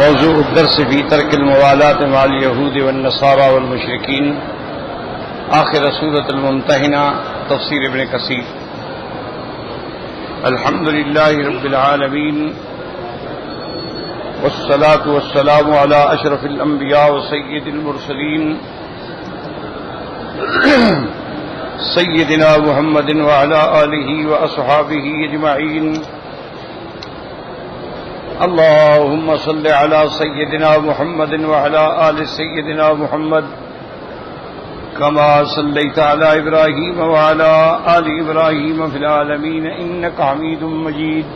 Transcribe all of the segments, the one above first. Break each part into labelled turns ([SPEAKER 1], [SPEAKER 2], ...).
[SPEAKER 1] موضوع الدرس في ترك الموالاة مع اليهود والنصارى والمشركين، آخر سورة الممتحنة، تفسير ابن كثير۔ الحمد لله رب العالمين، والصلاة والسلام على أشرف الأنبياء وسيد المرسلين سيدنا محمد وعلى آله وأصحابه أجمعين۔ اللهم صل على سيدنا محمد وعلى آل سيدنا محمد كما صليت على إبراهيم وعلى آل إبراهيم في العالمين إنك حميد مجيد۔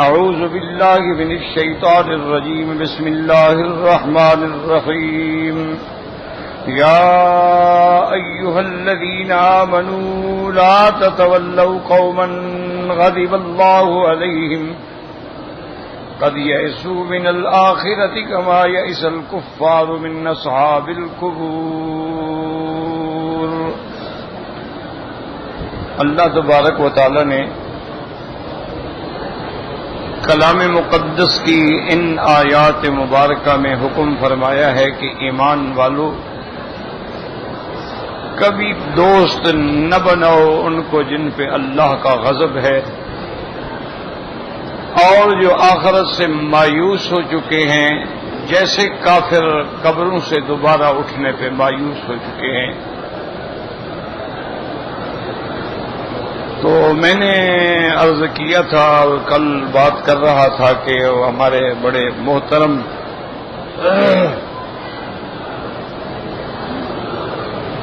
[SPEAKER 1] أعوذ بالله من الشيطان الرجيم، بسم الله الرحمن الرحيم۔ يا أيها الذين آمنوا لا تتولوا قوما غضب الله عليهم قد يئسوا من الآخرة كما يئس الكفار من أصحاب القبور۔ اللہ تبارک و تعالی نے کلام مقدس کی ان آیات مبارکہ میں حکم فرمایا ہے کہ ایمان والو کبھی دوست نہ بناؤ ان کو جن پہ اللہ کا غضب ہے اور جو آخرت سے مایوس ہو چکے ہیں، جیسے کافر قبروں سے دوبارہ اٹھنے پہ مایوس ہو چکے ہیں۔ تو میں نے عرض کیا تھا اور کل بات کر رہا تھا کہ ہمارے بڑے محترم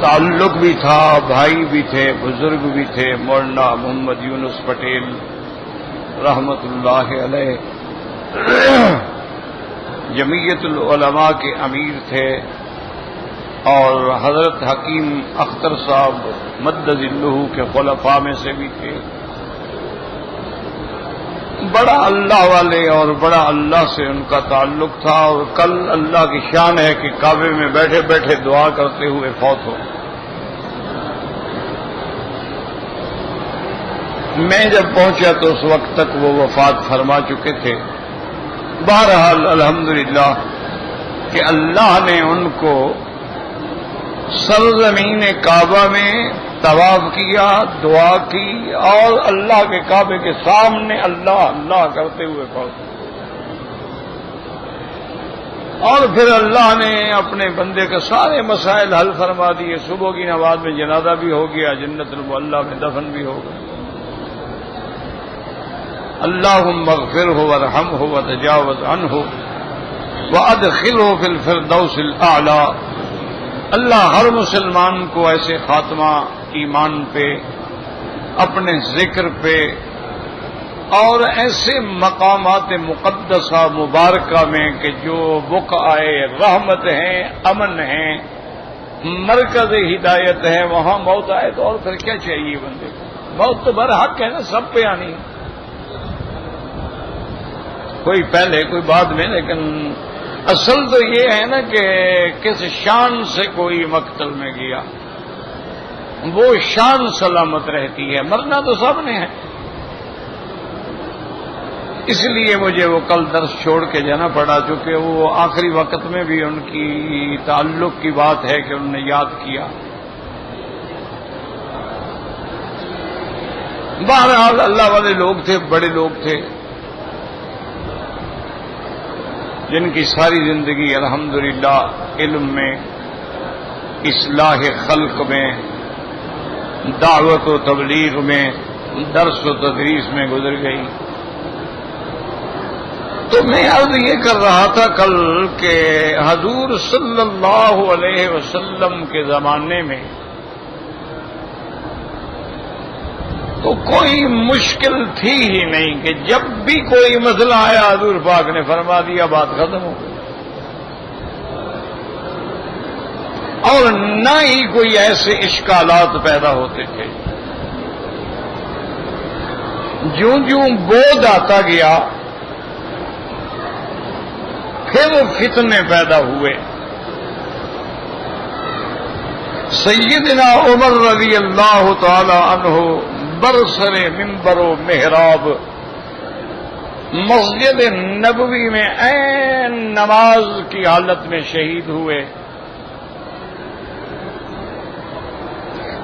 [SPEAKER 1] تعلق بھی تھا، بھائی بھی تھے، بزرگ بھی تھے، مولانا محمد یونس پٹیل رحمت اللہ علیہ، جمعیت العلماء کے امیر تھے، اور حضرت حکیم اختر صاحب مدد ذلہ کے خلفاء میں سے بھی تھے۔ بڑا اللہ والے اور بڑا اللہ سے ان کا تعلق تھا، اور کل اللہ کی شان ہے کہ کعبے میں بیٹھے بیٹھے دعا کرتے ہوئے فوت ہو۔ میں جب پہنچا تو اس وقت تک وہ وفات فرما چکے تھے۔ بہرحال الحمدللہ کہ اللہ نے ان کو سرزمین کعبہ میں طواف کیا، دعا کی، اور اللہ کے کعبے کے سامنے اللہ اللہ کرتے ہوئے پہنچے، اور پھر اللہ نے اپنے بندے کے سارے مسائل حل فرما دیے۔ صبح کی نماز میں جنازہ بھی ہو گیا، جنت المعلیٰ میں دفن بھی ہو گیا۔ اللہم اغفرہ وارحمہ وتجاوز عنہ وادخلہ فی الفردوس الاعلی۔ اللہ ہر مسلمان کو ایسے خاتمہ ایمان پہ، اپنے ذکر پہ، اور ایسے مقامات مقدسہ مبارکہ میں کہ جو بقعۂ رحمت ہیں، امن ہیں، مرکز ہدایت ہے، وہاں موت آئے تو اور پھر کیا چاہیے بندے کو؟ موت تو برحق ہے نا، سب پہ آنی، کوئی پہلے کوئی بعد میں، لیکن اصل تو یہ ہے نا کہ کس شان سے کوئی مقتل میں گیا، وہ شان سلامت رہتی ہے، مرنا تو سب نے ہے۔ اس لیے مجھے وہ کل درس چھوڑ کے جانا پڑا، چونکہ وہ آخری وقت میں بھی ان کی تعلق کی بات ہے کہ انہوں نے یاد کیا۔ بہرحال اللہ والے لوگ تھے، بڑے لوگ تھے، جن کی ساری زندگی الحمدللہ علم میں، اصلاح خلق میں، دعوت و تبلیغ میں، درس و تدریس میں گزر گئی۔ تو میں عرض یہ کر رہا تھا کل کہ حضور صلی اللہ علیہ وسلم کے زمانے میں تو کوئی مشکل تھی ہی نہیں کہ جب بھی کوئی مسئلہ آیا حضور پاک نے فرما دیا، بات ختم ہو گئی، اور نہ ہی کوئی ایسے اشکالات پیدا ہوتے تھے۔ جوں جوں بود آتا گیا پھر فتنے پیدا ہوئے۔ سیدنا عمر رضی اللہ تعالی عنہ برسر ممبر و محراب مسجد نبوی میں عین نماز کی حالت میں شہید ہوئے.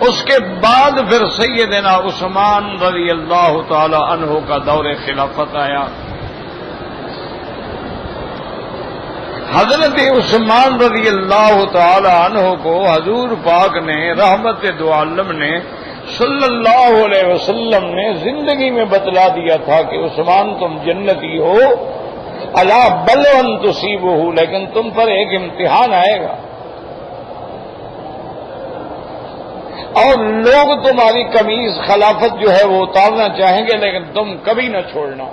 [SPEAKER 1] اس کے بعد پھر سیدنا عثمان رضی اللہ تعالی عنہ کا دور خلافت آیا. حضرت عثمان رضی اللہ تعالی عنہ کو حضور پاک نے رحمت دو عالم نے صلی اللہ علیہ وسلم نے زندگی میں بتلا دیا تھا کہ عثمان تم جنتی ہو، الا بلون تصیبہ، لیکن تم پر ایک امتحان آئے گا اور لوگ تمہاری قمیض خلافت جو ہے وہ اتارنا چاہیں گے، لیکن تم کبھی نہ چھوڑنا.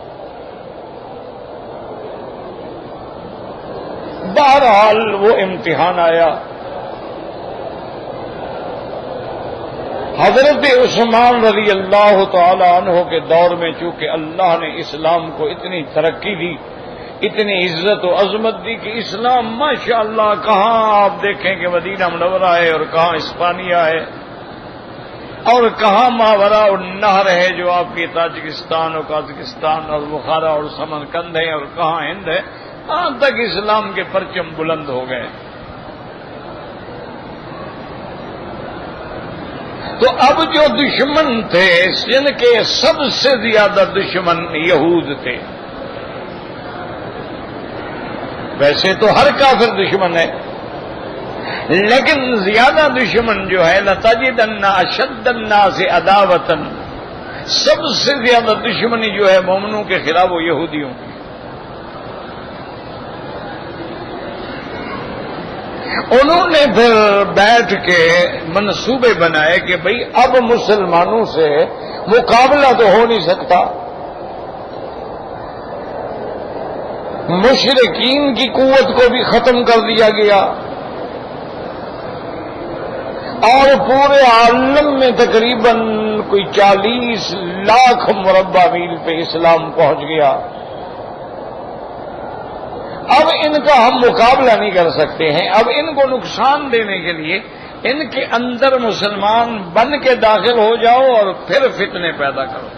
[SPEAKER 1] بہرحال وہ امتحان آیا. حضرت عثمان رضی اللہ تعالی عنہ کے دور میں چونکہ اللہ نے اسلام کو اتنی ترقی دی، اتنی عزت و عظمت دی کہ اسلام ماشاءاللہ کہاں آپ دیکھیں کہ مدینہ منورہ ہے اور کہاں اسپانیہ ہے اور کہاں ماورا النہر ہے جو آپ کی تاجکستان اور قازقستان اور بخارا اور سمرقند ہے، اور کہاں ہند ہے. وہاں تک اسلام کے پرچم بلند ہو گئے. تو اب جو دشمن تھے جن کے سب سے زیادہ دشمن یہود تھے. ویسے تو ہر کافر دشمن ہے، لیکن زیادہ دشمن جو ہے لَتَجِدَنَّ أَشَدَّ النَّاسِ عَدَاوَةً، سب سے زیادہ دشمنی جو ہے مومنوں کے خلاف وہ یہودیوں کی. انہوں نے پھر بیٹھ کے منصوبے بنائے کہ بھئی اب مسلمانوں سے مقابلہ تو ہو نہیں سکتا، مشرکین کی قوت کو بھی ختم کر دیا گیا اور پورے عالم میں تقریباً کوئی 40 لاکھ مربع میل پہ اسلام پہنچ گیا. اب ان کا ہم مقابلہ نہیں کر سکتے ہیں. اب ان کو نقصان دینے کے لیے ان کے اندر مسلمان بن کے داخل ہو جاؤ اور پھر فتنے پیدا کرو.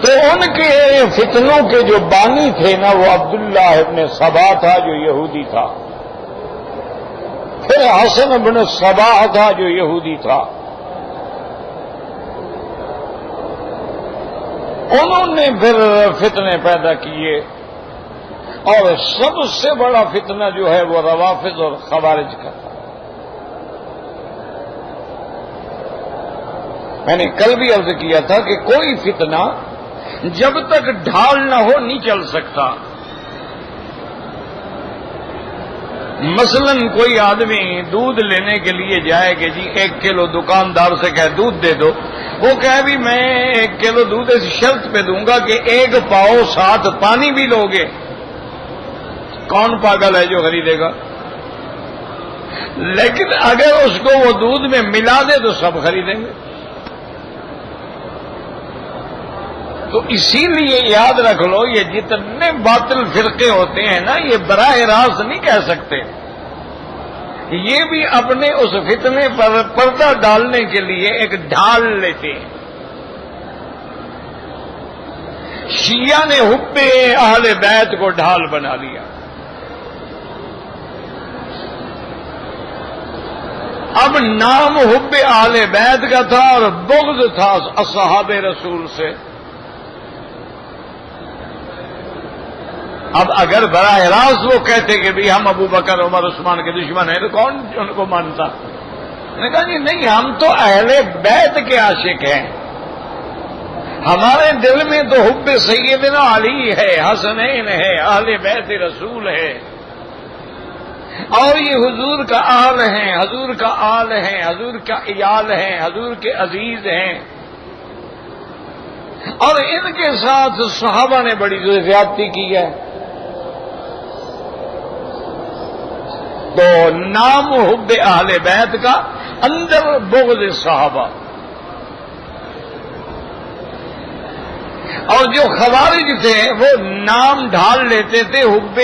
[SPEAKER 1] تو ان کے فتنوں کے جو بانی تھے نا وہ عبداللہ ابن سبا تھا جو یہودی تھا، پھر حسن ابن سبا تھا جو یہودی تھا. انہوں نے پھر فتنے پیدا کیے اور سب سے بڑا فتنہ جو ہے وہ روافض اور خوارج کا تھا. میں نے کل بھی عرض کیا تھا کہ کوئی فتنہ جب تک ڈھال نہ ہو نہیں چل سکتا. مثلا کوئی آدمی دودھ لینے کے لیے جائے کہ جی 1 کلو دکاندار سے کہے دودھ دے دو، وہ کہے بھی میں 1 کلو دودھ اس شرط پہ دوں گا کہ 1 پاؤ ساتھ پانی بھی لو گے. کون پاگل ہے جو خریدے گا؟ لیکن اگر اس کو وہ دودھ میں ملا دے تو سب خریدیں گے. تو اسی لیے یاد رکھ لو یہ جتنے باطل فرقے ہوتے ہیں نا یہ براہ راست نہیں کہہ سکتے، یہ بھی اپنے اس فتنے پر پردہ ڈالنے کے لیے ایک ڈھال لیتے ہیں. شیعہ نے حب اہل بیت کو ڈھال بنا لیا. اب نام حب اہل بیت کا تھا اور بغض تھا اصحاب رسول سے. اب اگر براہ راست وہ کہتے کہ بھی ہم ابو بکر عمر عثمان کے دشمن ہیں تو کون ان کو مانتا؟ میں نے کہا جی نہیں، ہم تو اہل بیت کے عاشق ہیں، ہمارے دل میں تو حب سیدنا علی ہے، حسنین ہے، اہل بیت رسول ہے، اور یہ حضور کا آل ہیں، حضور کا آل ہیں، حضور کا عیال ہیں، حضور کے عزیز ہیں. اور ان کے ساتھ صحابہ نے بڑی زیادتی کی ہے. تو نام حب اہل بیت کا، اندر بغض صحابہ. اور جو خوارج تھے وہ نام ڈھال لیتے تھے حب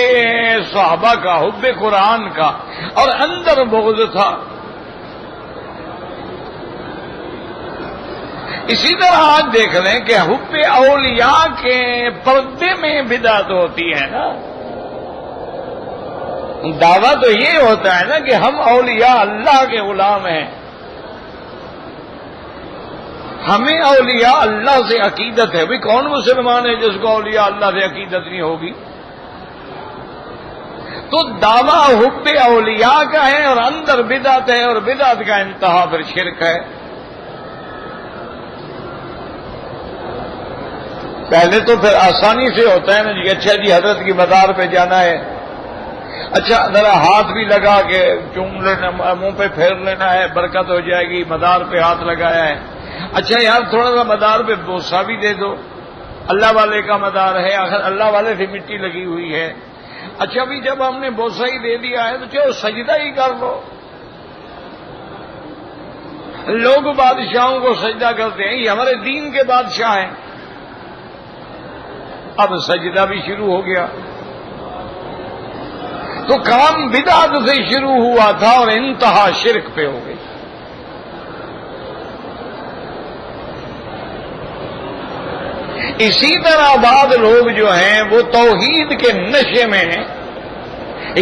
[SPEAKER 1] صحابہ کا، حب قرآن کا، اور اندر بغض تھا. اسی طرح آج دیکھ لیں کہ حب اولیاء کے پردے میں بدعت ہوتی ہے نا. دعویٰ تو یہ ہوتا ہے نا کہ ہم اولیاء اللہ کے غلام ہیں، ہمیں اولیاء اللہ سے عقیدت ہے. بھئی کون مسلمان ہے جس کو اولیاء اللہ سے عقیدت نہیں ہوگی؟ تو دعویٰ حب اولیاء کا ہے اور اندر بدعت ہے، اور بدعت کا انتہا پھر شرک ہے. پہلے تو پھر آسانی سے ہوتا ہے نا جی، اچھا جی حضرت کی مزار پہ جانا ہے، اچھا ذرا ہاتھ بھی لگا کے چوم لینا، منہ پہ پھیر لینا ہے، برکت ہو جائے گی. مزار پہ ہاتھ لگایا ہے، اچھا یار تھوڑا سا مزار پہ بوسہ بھی دے دو، اللہ والے کا مزار ہے، آخر اللہ والے سے مٹی لگی ہوئی ہے. اچھا بھی جب ہم نے بوسہ ہی دے دیا ہے تو چلو سجدہ ہی کر لو. لوگ بادشاہوں کو سجدہ کرتے ہیں، یہ ہمارے دین کے بادشاہ ہیں. اب سجدہ بھی شروع ہو گیا. تو کام بدعت سے شروع ہوا تھا اور انتہا شرک پہ ہو گئی. اسی طرح بعض لوگ جو ہیں وہ توحید کے نشے میں ہیں،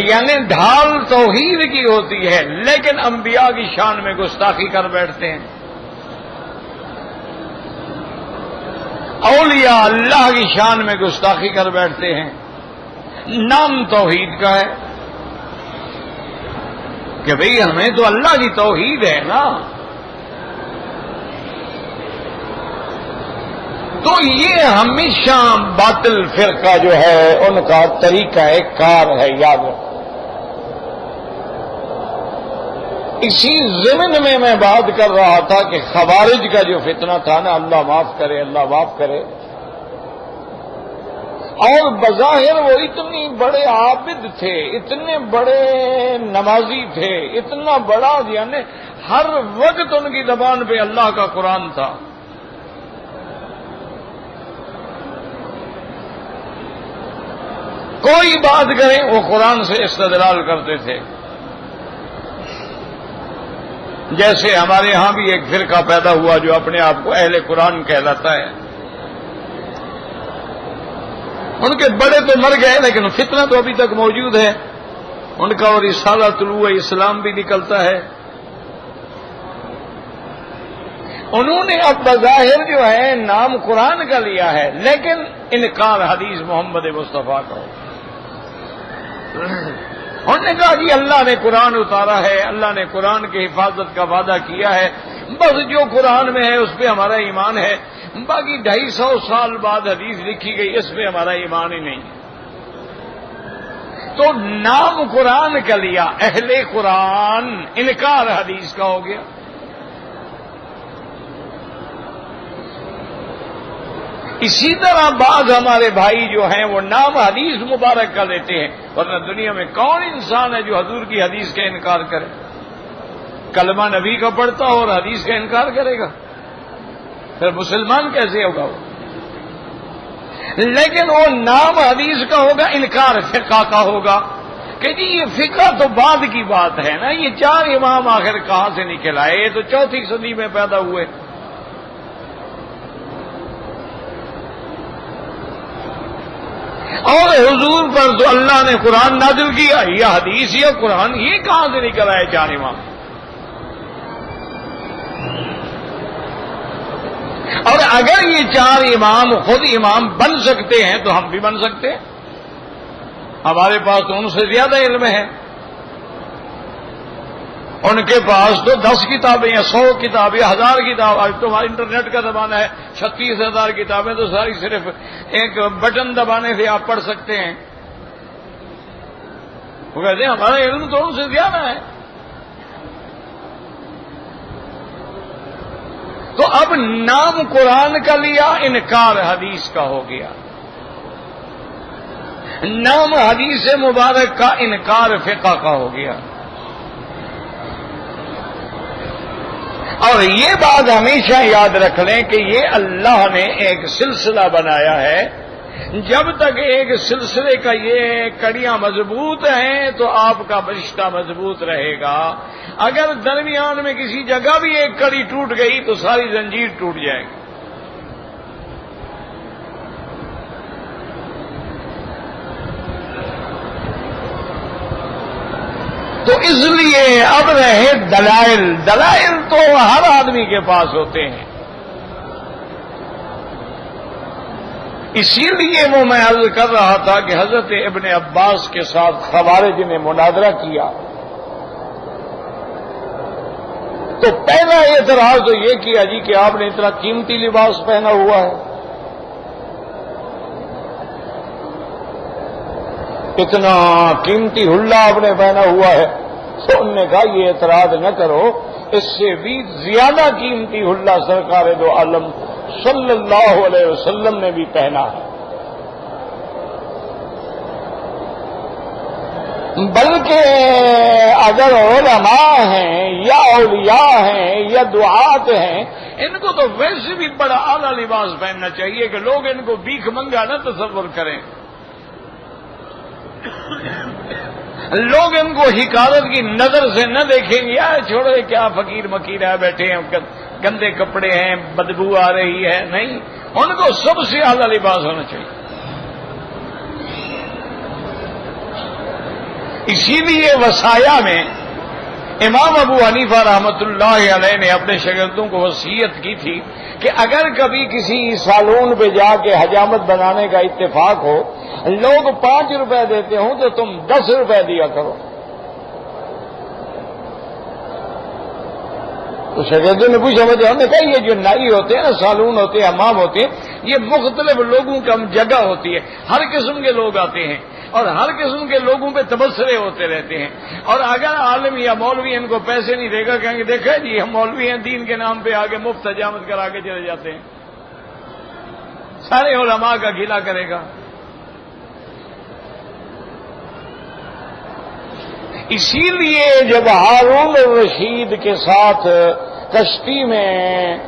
[SPEAKER 1] یعنی ڈھال توحید کی ہوتی ہے لیکن انبیاء کی شان میں گستاخی کر بیٹھتے ہیں. اولیاء اللہ کی شان میں گستاخی کر بیٹھتے ہیں. نام توحید کا ہے کہ بھئی ہمیں تو اللہ کی توحید ہے نا. تو یہ ہمیشہ باطل فرقہ جو ہے ان کا طریقہ کار ہے، یاد رکھو. اسی ضمن میں بات کر رہا تھا کہ خوارج کا جو فتنہ تھا نا، اللہ معاف کرے، اللہ معاف کرے، اور بظاہر وہ اتنی بڑے عابد تھے، اتنے بڑے نمازی تھے، اتنا بڑا، یعنی ہر وقت ان کی زبان پہ اللہ کا قرآن تھا. کوئی بات کریں وہ قرآن سے استدلال کرتے تھے. جیسے ہمارے ہاں بھی ایک فرقہ پیدا ہوا جو اپنے آپ کو اہل قرآن کہلاتا ہے. ان کے بڑے تو مر گئے لیکن فتنہ تو ابھی تک موجود ہے. ان کا اور رسالہ طلوع اسلام بھی نکلتا ہے. انہوں نے اب بظاہر جو ہے نام قرآن کا لیا ہے لیکن انکار حدیث محمد مصطفیٰ کا. انہوں نے کہا جی اللہ نے قرآن اتارا ہے، اللہ نے قرآن کی حفاظت کا وعدہ کیا ہے، بس جو قرآن میں ہے اس پہ ہمارا ایمان ہے، باقی 250 سال بعد حدیث لکھی گئی اس پہ ہمارا ایمان ہی نہیں. تو نام قرآن کا لیا، اہل قرآن، انکار حدیث کا ہو گیا. اسی طرح بعض ہمارے بھائی جو ہیں وہ نام حدیث مبارک کا لیتے ہیں، ورنہ دنیا میں کون انسان ہے جو حضور کی حدیث کا انکار کرے؟ کلمہ نبی کا پڑھتا ہو اور حدیث کا انکار کرے گا، پھر مسلمان کیسے ہوگا وہ؟ لیکن وہ نام حدیث کا ہوگا، انکار فقہ کا ہوگا کہ جی یہ فقہ تو بعد کی بات ہے نا، یہ 4 امام آخر کہاں سے نکل آئے؟ یہ تو 4 صدی میں پیدا ہوئے. اور حضور پر تو اللہ نے قرآن نازل کیا، یا حدیث یا قرآن، یہ کہاں سے نکل آئے 4 امام؟ اور اگر یہ 4 امام خود امام بن سکتے ہیں تو ہم بھی بن سکتے ہیں. ہمارے پاس تو ان سے زیادہ علم ہے. ان کے پاس تو 10 کتابیں یا 100 کتابیں، 1000 کتاب. آج تو ہمارا انٹرنیٹ کا زمانہ ہے، 36,000 کتابیں تو ساری صرف ایک بٹن دبانے سے آپ پڑھ سکتے ہیں. وہ کہتے ہیں ہمارا علم تو ان سے زیادہ ہے. تو اب نام قرآن کا لیا، انکار حدیث کا ہو گیا. نام حدیث مبارک کا، انکار فقہ کا ہو گیا. اور یہ بات ہمیشہ یاد رکھ لیں کہ یہ اللہ نے ایک سلسلہ بنایا ہے جب تک ایک سلسلے کا یہ کڑیاں مضبوط ہیں تو آپ کا رشتہ مضبوط رہے گا. اگر درمیان میں کسی جگہ بھی ایک کڑی ٹوٹ گئی تو ساری زنجیر ٹوٹ جائے گی. تو اس لیے اب رہے دلائل. دلائل تو ہر آدمی کے پاس ہوتے ہیں. اسی لیے وہ میں عرض کر رہا تھا کہ حضرت ابن عباس کے ساتھ خوارج نے مناظرہ کیا تو پہلا اعتراض تو یہ کیا جی کہ آپ نے اتنا قیمتی لباس پہنا ہوا ہے, اتنا قیمتی حلہ آپ نے پہنا ہوا ہے. تو انہوں نے کہا یہ اعتراض نہ کرو, اس سے بھی زیادہ قیمتی حلہ سرکار دو عالم صلی اللہ علیہ وسلم نے بھی پہنا ہے. بلکہ اگر علماء ہیں یا اولیاء ہیں یا دعات ہیں, ان کو تو ویسے بھی بڑا اعلیٰ لباس پہننا چاہیے کہ لوگ ان کو بھیک منگا نہ تصور کریں. لوگ ان کو حقارت کی نظر سے نہ دیکھیں گے, چھوڑو کیا فقیر مکیر ہے, بیٹھے ہیں, گندے کپڑے ہیں, بدبو آ رہی ہے. نہیں, ان کو سب سے اعلیٰ لباس ہونا چاہیے. اسی لیے وصایا میں امام ابو حنیفہ رحمۃ اللہ علیہ نے اپنے شاگردوں کو وصیت کی تھی کہ اگر کبھی کسی سالون پہ جا کے حجامت بنانے کا اتفاق ہو, لوگ 5 روپے دیتے ہوں تو تم 10 روپے دیا کرو. تو شاگردوں نے پوچھا, ہم نے کہا یہ جو نائی ہوتے ہیں نا, سالون ہوتے ہیں, حمام ہوتے ہیں, یہ مختلف لوگوں کا جگہ ہوتی ہے, ہر قسم کے لوگ آتے ہیں اور ہر قسم کے لوگوں پہ تبصرے ہوتے رہتے ہیں. اور اگر عالم یا مولوی ان کو پیسے نہیں دے گا, کہیں گے دیکھا جی ہم مولوی ہیں, دین کے نام پہ آگے مفت حجامت کرا کے چلے جاتے ہیں, سارے علماء کا گھیلا کرے گا. اسی لیے جب ہارون الرشید کے ساتھ کشتی میں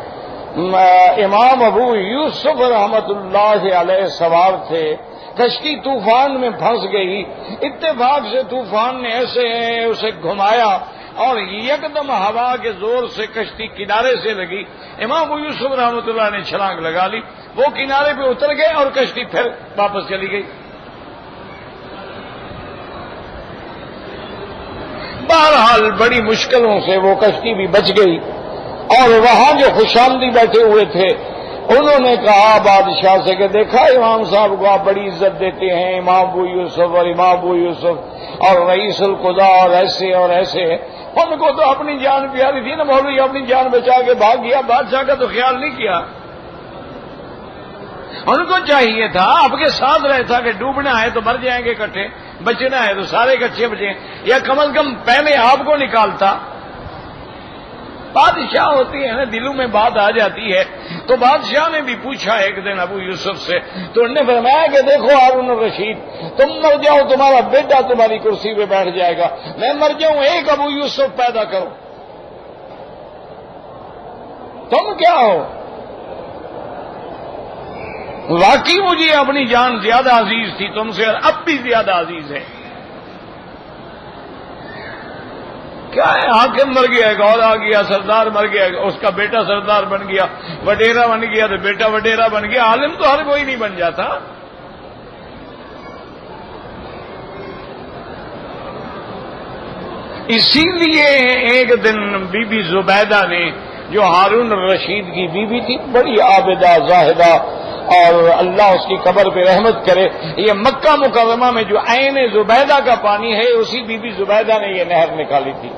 [SPEAKER 1] امام ابو یوسف رحمت اللہ علیہ سوار تھے, کشتی طوفان میں پھنس گئی. اتفاق سے طوفان نے ایسے اسے گھمایا اور یکدم ہوا کے زور سے کشتی کنارے سے لگی. امام ابو یوسف رحمت اللہ نے چھلانگ لگا لی, وہ کنارے پہ اتر گئے اور کشتی پھر واپس چلی گئی. بہرحال بڑی مشکلوں سے وہ کشتی بھی بچ گئی. اور وہاں جو خوشامدی بیٹھے ہوئے تھے انہوں نے کہا بادشاہ سے کہ دیکھا امام صاحب کو آپ بڑی عزت دیتے ہیں, امام ابو یوسف اور امام ابو یوسف اور رئیس القضاء اور ایسے اور ایسے. ان کو تو اپنی جان پیاری تھی نا, مولوی اپنی جان بچا کے بھاگ گیا, بادشاہ کا تو خیال نہیں کیا. ان کو چاہیے تھا آپ کے ساتھ رہتا کہ ڈوبنا ہے تو مر جائیں گے اکٹھے, بچنا ہے تو سارے اکٹھے بچیں, یا کم از کم پہلے آپ کو نکالتا. بادشاہ ہوتی ہے نا, دلوں میں بات آ جاتی ہے. تو بادشاہ نے بھی پوچھا ایک دن ابو یوسف سے, تو انہوں نے فرمایا کہ دیکھو ہارون الرشید, تم مر جاؤ تمہارا بیٹا تمہاری کرسی پہ بیٹھ جائے گا, میں مر جاؤں ایک ابو یوسف پیدا کرو. تم کیا ہو؟ واقعی مجھے اپنی جان زیادہ عزیز تھی تم سے, اور اب بھی زیادہ عزیز ہے. کیا ہے, حاکم مر گیا, ایک اور آ گیا, سردار مر گیا, اس کا بیٹا سردار بن گیا, وڈیرا بن گیا تو بیٹا وڈیرا بن گیا. عالم تو ہر کوئی نہیں بن جاتا. اسی لیے ایک دن بی بی زبیدہ نے, جو ہارون الرشید کی بیوی تھی, بڑی عابدہ زاہدہ, اور اللہ اس کی قبر پہ رحمت کرے, یہ مکہ مکرمہ میں جو عین زبیدہ کا پانی ہے اسی بی بی زبیدہ نے یہ نہر نکالی تھی.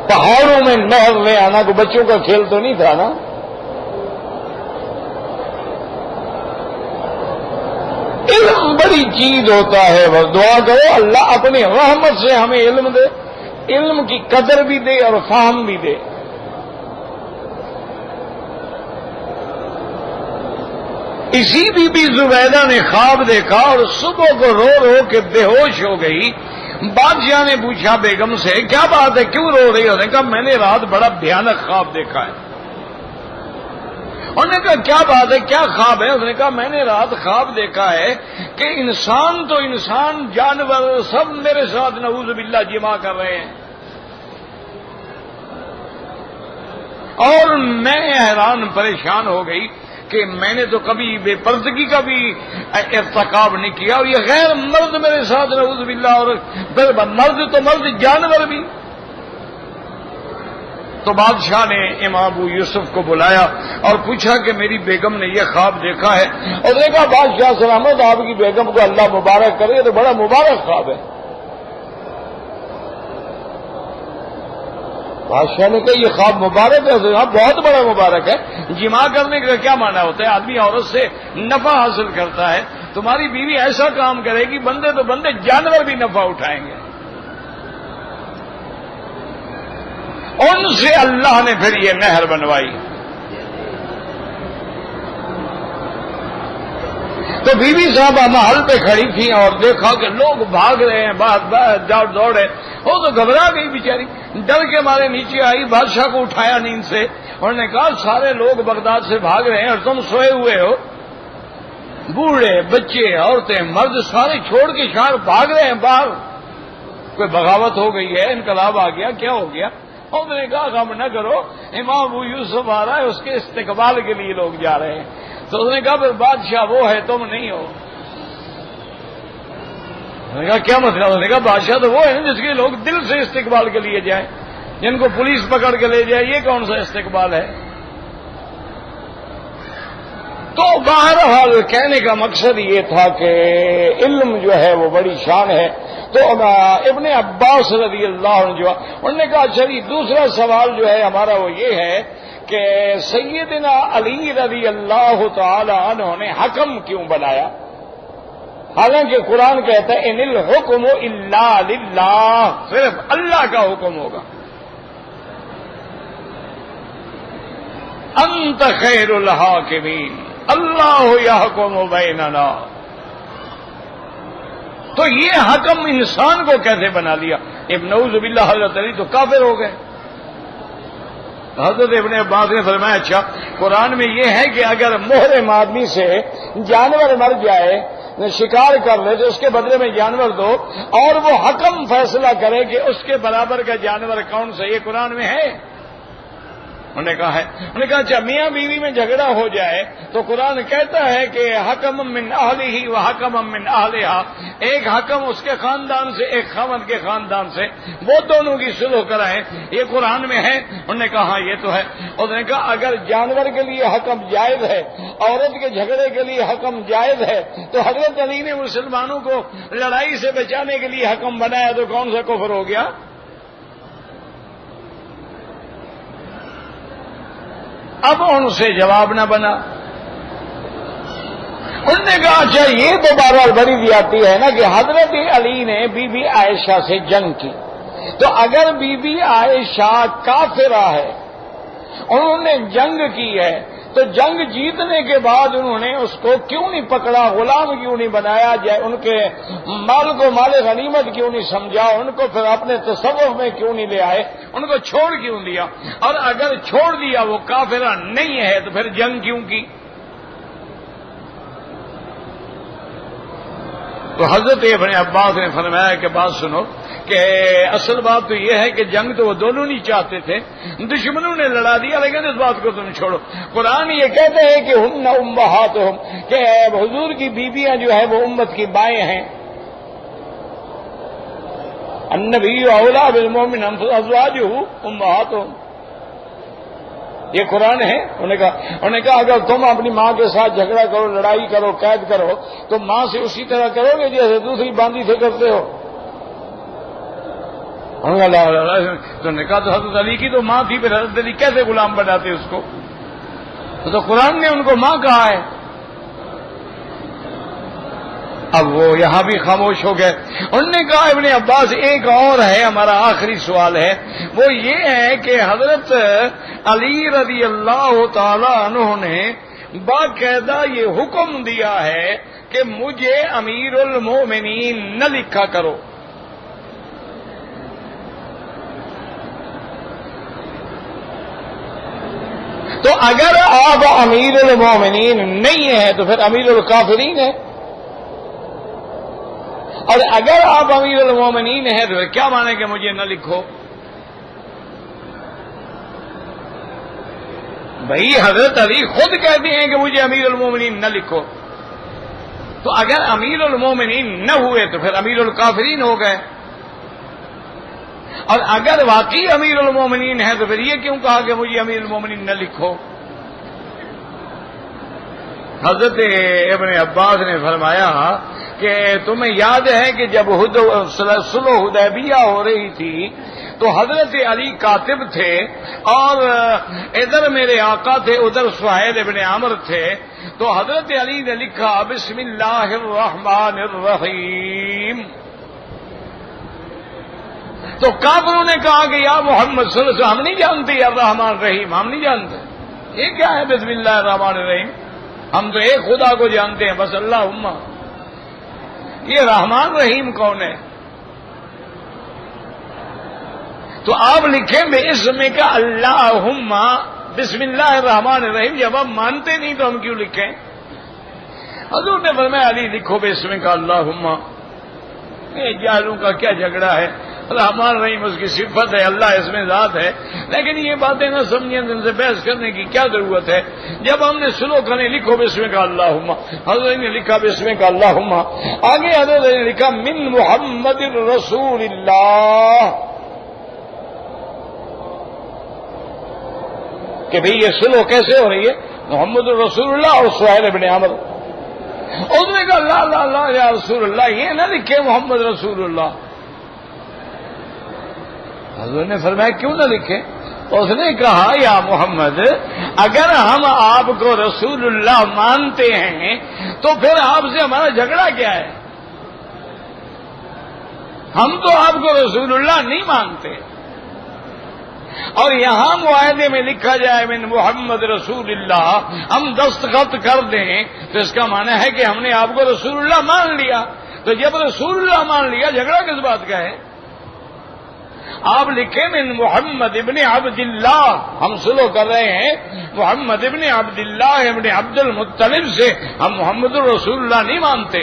[SPEAKER 1] پہاڑوں میں نہر لے آنا کوئی بچوں کا کھیل تو نہیں تھا نا. علم بڑی چیز ہوتا ہے, بس دعا کرو اللہ اپنی رحمت سے ہمیں علم دے, علم کی قدر بھی دے اور فہم بھی دے. اسی بی بی زبیدہ نے خواب دیکھا اور صبح کو رو رو کے بے ہوش ہو گئی. بادشاہ نے پوچھا بیگم سے کیا بات ہے, کیوں رو رہی ہو؟ نے کہا میں نے رات بڑا بھیانک خواب دیکھا ہے. انہوں نے کہا کیا بات ہے، کیا خواب ہے؟ اس نے کہا میں نے رات خواب دیکھا ہے کہ انسان تو انسان، جانور سب میرے ساتھ نعوذ باللہ جمع کر رہے ہیں، اور میں حیران پریشان ہو گئی کہ میں نے تو کبھی بے پردگی کا بھی ارتکاب نہیں کیا، اور یہ غیر مرد میرے ساتھ نعوذ باللہ، اور پھر مرد تو مرد، جانور بھی۔ تو بادشاہ نے امام ابو یوسف کو بلایا اور پوچھا کہ میری بیگم نے یہ خواب دیکھا ہے، اور دیکھا بادشاہ سلامت آپ کی بیگم کو اللہ مبارک کرے، تو بڑا مبارک خواب ہے۔ بادشاہ نے کہا یہ خواب مبارک ہے؟ بہت بڑا مبارک ہے، جمع کرنے کا کیا معنی ہوتا ہے؟ آدمی عورت سے نفع حاصل کرتا ہے، تمہاری بیوی ایسا کام کرے گی، بندے تو بندے، جانور بھی نفع اٹھائیں گے۔ ان سے اللہ نے پھر یہ نہر بنوائی۔ تو بی بی صاحبہ محل پہ کھڑی تھی اور دیکھا کہ لوگ بھاگ رہے ہیں، باہر دوڑے، وہ تو گھبرا گئی بیچاری، ڈر کے مارے نیچے آئی، بادشاہ کو اٹھایا نیند سے، انہوں نے کہا سارے لوگ بغداد سے بھاگ رہے ہیں اور تم سوئے ہوئے ہو، بوڑھے بچے عورتیں مرد سارے چھوڑ کے شہر بھاگ رہے ہیں باہر، کوئی بغاوت ہو گئی ہے، انقلاب آ گیا، کیا ہو گیا؟ انہوں نے کہا غم نہ کرو، امام ابو یوسف آ رہا ہے، اس کے استقبال کے لیے لوگ جا رہے ہیں۔ تو اس نے کہا پھر بادشاہ وہ ہے، تم نہیں ہو۔ انہوں نے کہا کیا مطلب؟ انہوں نے کہا بادشاہ تو وہ ہے جس کے لوگ دل سے استقبال کے لیے جائیں، جن کو پولیس پکڑ کے لے جائے، یہ کون سا استقبال ہے؟ تو بہرحال کہنے کا مقصد یہ تھا کہ علم جو ہے وہ بڑی شان ہے۔ تو ابن عباس رضی اللہ عنہ جو انہوں نے کہا اچھا جی دوسرا سوال جو ہے ہمارا وہ یہ ہے کہ سیدنا علی رضی اللہ تعالی عنہ نے حکم کیوں بنایا؟ حالانکہ قرآن کہتا ہے ان الحکم الا للہ، صرف اللہ کا حکم ہوگا۔ انت خیر الحاکمین اللہ یحکم بیننا۔ تو یہ حکم انسان کو کیسے بنا لیا؟ ابن نعوذ باللہ حضرت علی تو کافر ہو گئے۔ حضرت ابن عباس نے فرمایا اچھا قرآن میں یہ ہے کہ اگر محرم آدمی سے جانور مر جائے، شکار کر لے تو اس کے بدلے میں جانور دو، اور وہ حکم فیصلہ کرے کہ اس کے برابر کا جانور کون سا، یہ قرآن میں ہے؟ انہوں نے کہا ہے۔ انہوں نے کہا اچھا میاں بیوی میں جھگڑا ہو جائے تو قرآن کہتا ہے کہ حکم من اہلہ و حکم من اہلہا، ایک حکم اس کے خاندان سے ایک خاوند کے خاندان سے، وہ دونوں کی صلح کرائیں، یہ قرآن میں ہے؟ انہوں نے کہا ہاں یہ تو ہے۔ اس نے کہا اگر جانور کے لیے حکم جائز ہے، عورت کے جھگڑے کے لیے حکم جائز ہے، تو حضرت علی نے مسلمانوں کو لڑائی سے بچانے کے لیے حکم بنایا تو کون سا کفر ہو گیا؟ اب ان سے جواب نہ بنا۔ انہوں نے کہا اچھا یہ تو بہرحال بڑی زیادتی ہے نا کہ حضرت علی نے بی بی عائشہ سے جنگ کی، تو اگر بی بی عائشہ کافرہ ہے، انہوں نے جنگ کی ہے، تو جنگ جیتنے کے بعد انہوں نے اس کو کیوں نہیں پکڑا، غلام کیوں نہیں بنایا، ان کے مال کو مال غنیمت کیوں نہیں سمجھا، ان کو پھر اپنے تصرف میں کیوں نہیں لے آئے، ان کو چھوڑ کیوں دیا؟ اور اگر چھوڑ دیا وہ کافرہ نہیں ہے تو پھر جنگ کیوں کی؟ تو حضرت ابن عباس نے فرمایا کہ بات سنو کہ اصل بات تو یہ ہے کہ جنگ تو وہ دونوں نہیں چاہتے تھے، دشمنوں نے لڑا دیا، لیکن اس بات کو تم چھوڑو۔ قرآن یہ کہتے ہیں کہ ہن امہاتہم، کہ حضور کی بیویاں جو ہے وہ امت کی بائیں ہیں۔ النبی اولیٰ بالمؤمنین ازواجہ امہاتہم، یہ قرآن ہے۔ انہوں نے کہا اگر تم اپنی ماں کے ساتھ جھگڑا کرو، لڑائی کرو، قید کرو، تو ماں سے اسی طرح کرو گے جیسے دوسری باندھی سے کرتے ہو۔ تو نے کہا تو حضرت علی کی تو ماں تھی، پھر حضرت علی کیسے غلام بناتے اس کو؟ تو قرآن نے ان کو ماں کہا ہے۔ اب وہ یہاں بھی خاموش ہو گئے۔ انہوں نے کہا ابن عباس ایک اور ہے، ہمارا آخری سوال ہے، وہ یہ ہے کہ حضرت علی رضی اللہ تعالی عنہ نے باقاعدہ یہ حکم دیا ہے کہ مجھے امیر المومنین نہ لکھا کرو۔ تو اگر آپ امیر المومنین نہیں ہیں تو پھر امیر الکافرین ہیں، اور اگر آپ امیر المومنین ہیں تو کیا مانے کہ مجھے نہ لکھو؟ بھائی حضرت علی خود کہتے ہیں کہ مجھے امیر المومنین نہ لکھو، تو اگر امیر المومنین نہ ہوئے تو پھر امیر الکافرین ہو گئے، اور اگر واقعی امیر المومنین ہے تو پھر یہ کیوں کہا کہ مجھے امیر المومنین نہ لکھو؟ حضرت ابن عباس نے فرمایا کہ تمہیں یاد ہے کہ جب صلح حدیبیہ ہو رہی تھی تو حضرت علی کاتب تھے، اور ادھر میرے آقا تھے، ادھر سہیل ابن عامر تھے، تو حضرت علی نے لکھا بسم اللہ الرحمن الرحیم، تو کافروں نے کہا کہ یا محمد صلی اللہ علیہ وسلم ہم نہیں جانتے یا الرحمن الرحیم، ہم نہیں جانتے یہ کیا ہے بسم اللہ الرحمن الرحیم، ہم تو ایک خدا کو جانتے ہیں بس اللہم، یہ رحمان رحیم کون ہے؟ تو آپ لکھیں بے اسم کا اللہم بسم اللہ الرحمن الرحیم، جب آپ مانتے نہیں تو ہم کیوں لکھیں؟ حضور نے فرمایا علی لکھو بے اسم کا اللہم، یہ جاہلوں کا کیا جھگڑا ہے، رحمان رحیم اس کی صفت ہے، اللہ اس میں ذات ہے، لیکن یہ باتیں نہ سمجھیں، ان سے بحث کرنے کی کیا ضرورت ہے؟ جب ہم نے سلو کرنے لکھو بسم کا اللہم، حضرت نے لکھا بسم کا اللہم، آگے حضرت نے لکھا من محمد رسول اللہ، کہ بھئی یہ سلو کیسے ہو رہی ہے؟ محمد رسول اللہ اور سہیل ابن عامر، اس نے کہا اللہ اللہ اللہ یا رسول اللہ، یہ نہ لکھے محمد رسول اللہ۔ حضور نے فرمایا کیوں نہ لکھے؟ اس نے کہا یا محمد اگر ہم آپ کو رسول اللہ مانتے ہیں تو پھر آپ سے ہمارا جھگڑا کیا ہے؟ ہم تو آپ کو رسول اللہ نہیں مانتے، اور یہاں معاہدے میں لکھا جائے من محمد رسول اللہ، ہم دستخط کر دیں تو اس کا معنی ہے کہ ہم نے آپ کو رسول اللہ مان لیا، تو جب رسول اللہ مان لیا جھگڑا کس بات کا ہے؟ آپ لکھیں من محمد ابن عبد اللہ، ہم سلو کر رہے ہیں محمد ابن عبد اللہ ابن عبد المطلب سے، ہم محمد رسول اللہ نہیں مانتے۔